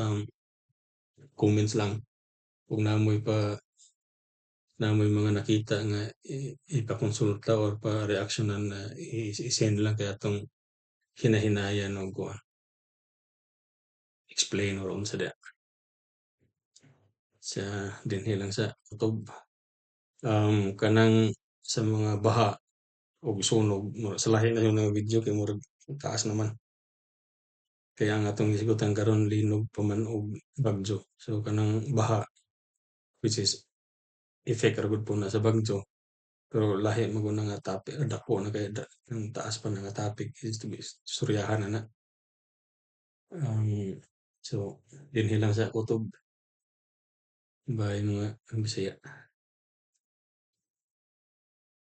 comments lang ug namoy mga nakita nga ipakonsulta or pa-reaksyonan na i-send lang kay atong hinahinayan og kuan explain or unsa diha sa dinhi lang sa kutob. Kanang sa mga baha ug sunog sa lahi na yung mga video kay murag taas naman. Kaya ang atong hisgutan karon linog pa man og bagyo. So kanang baha which is effect ra gud po na sa bagyo pero lahi man gud na nga topic dako na kay ang taas pa na nga topic is to be istoryahan na na. So dinhi lang sa kutob. Bye mga Bisaya.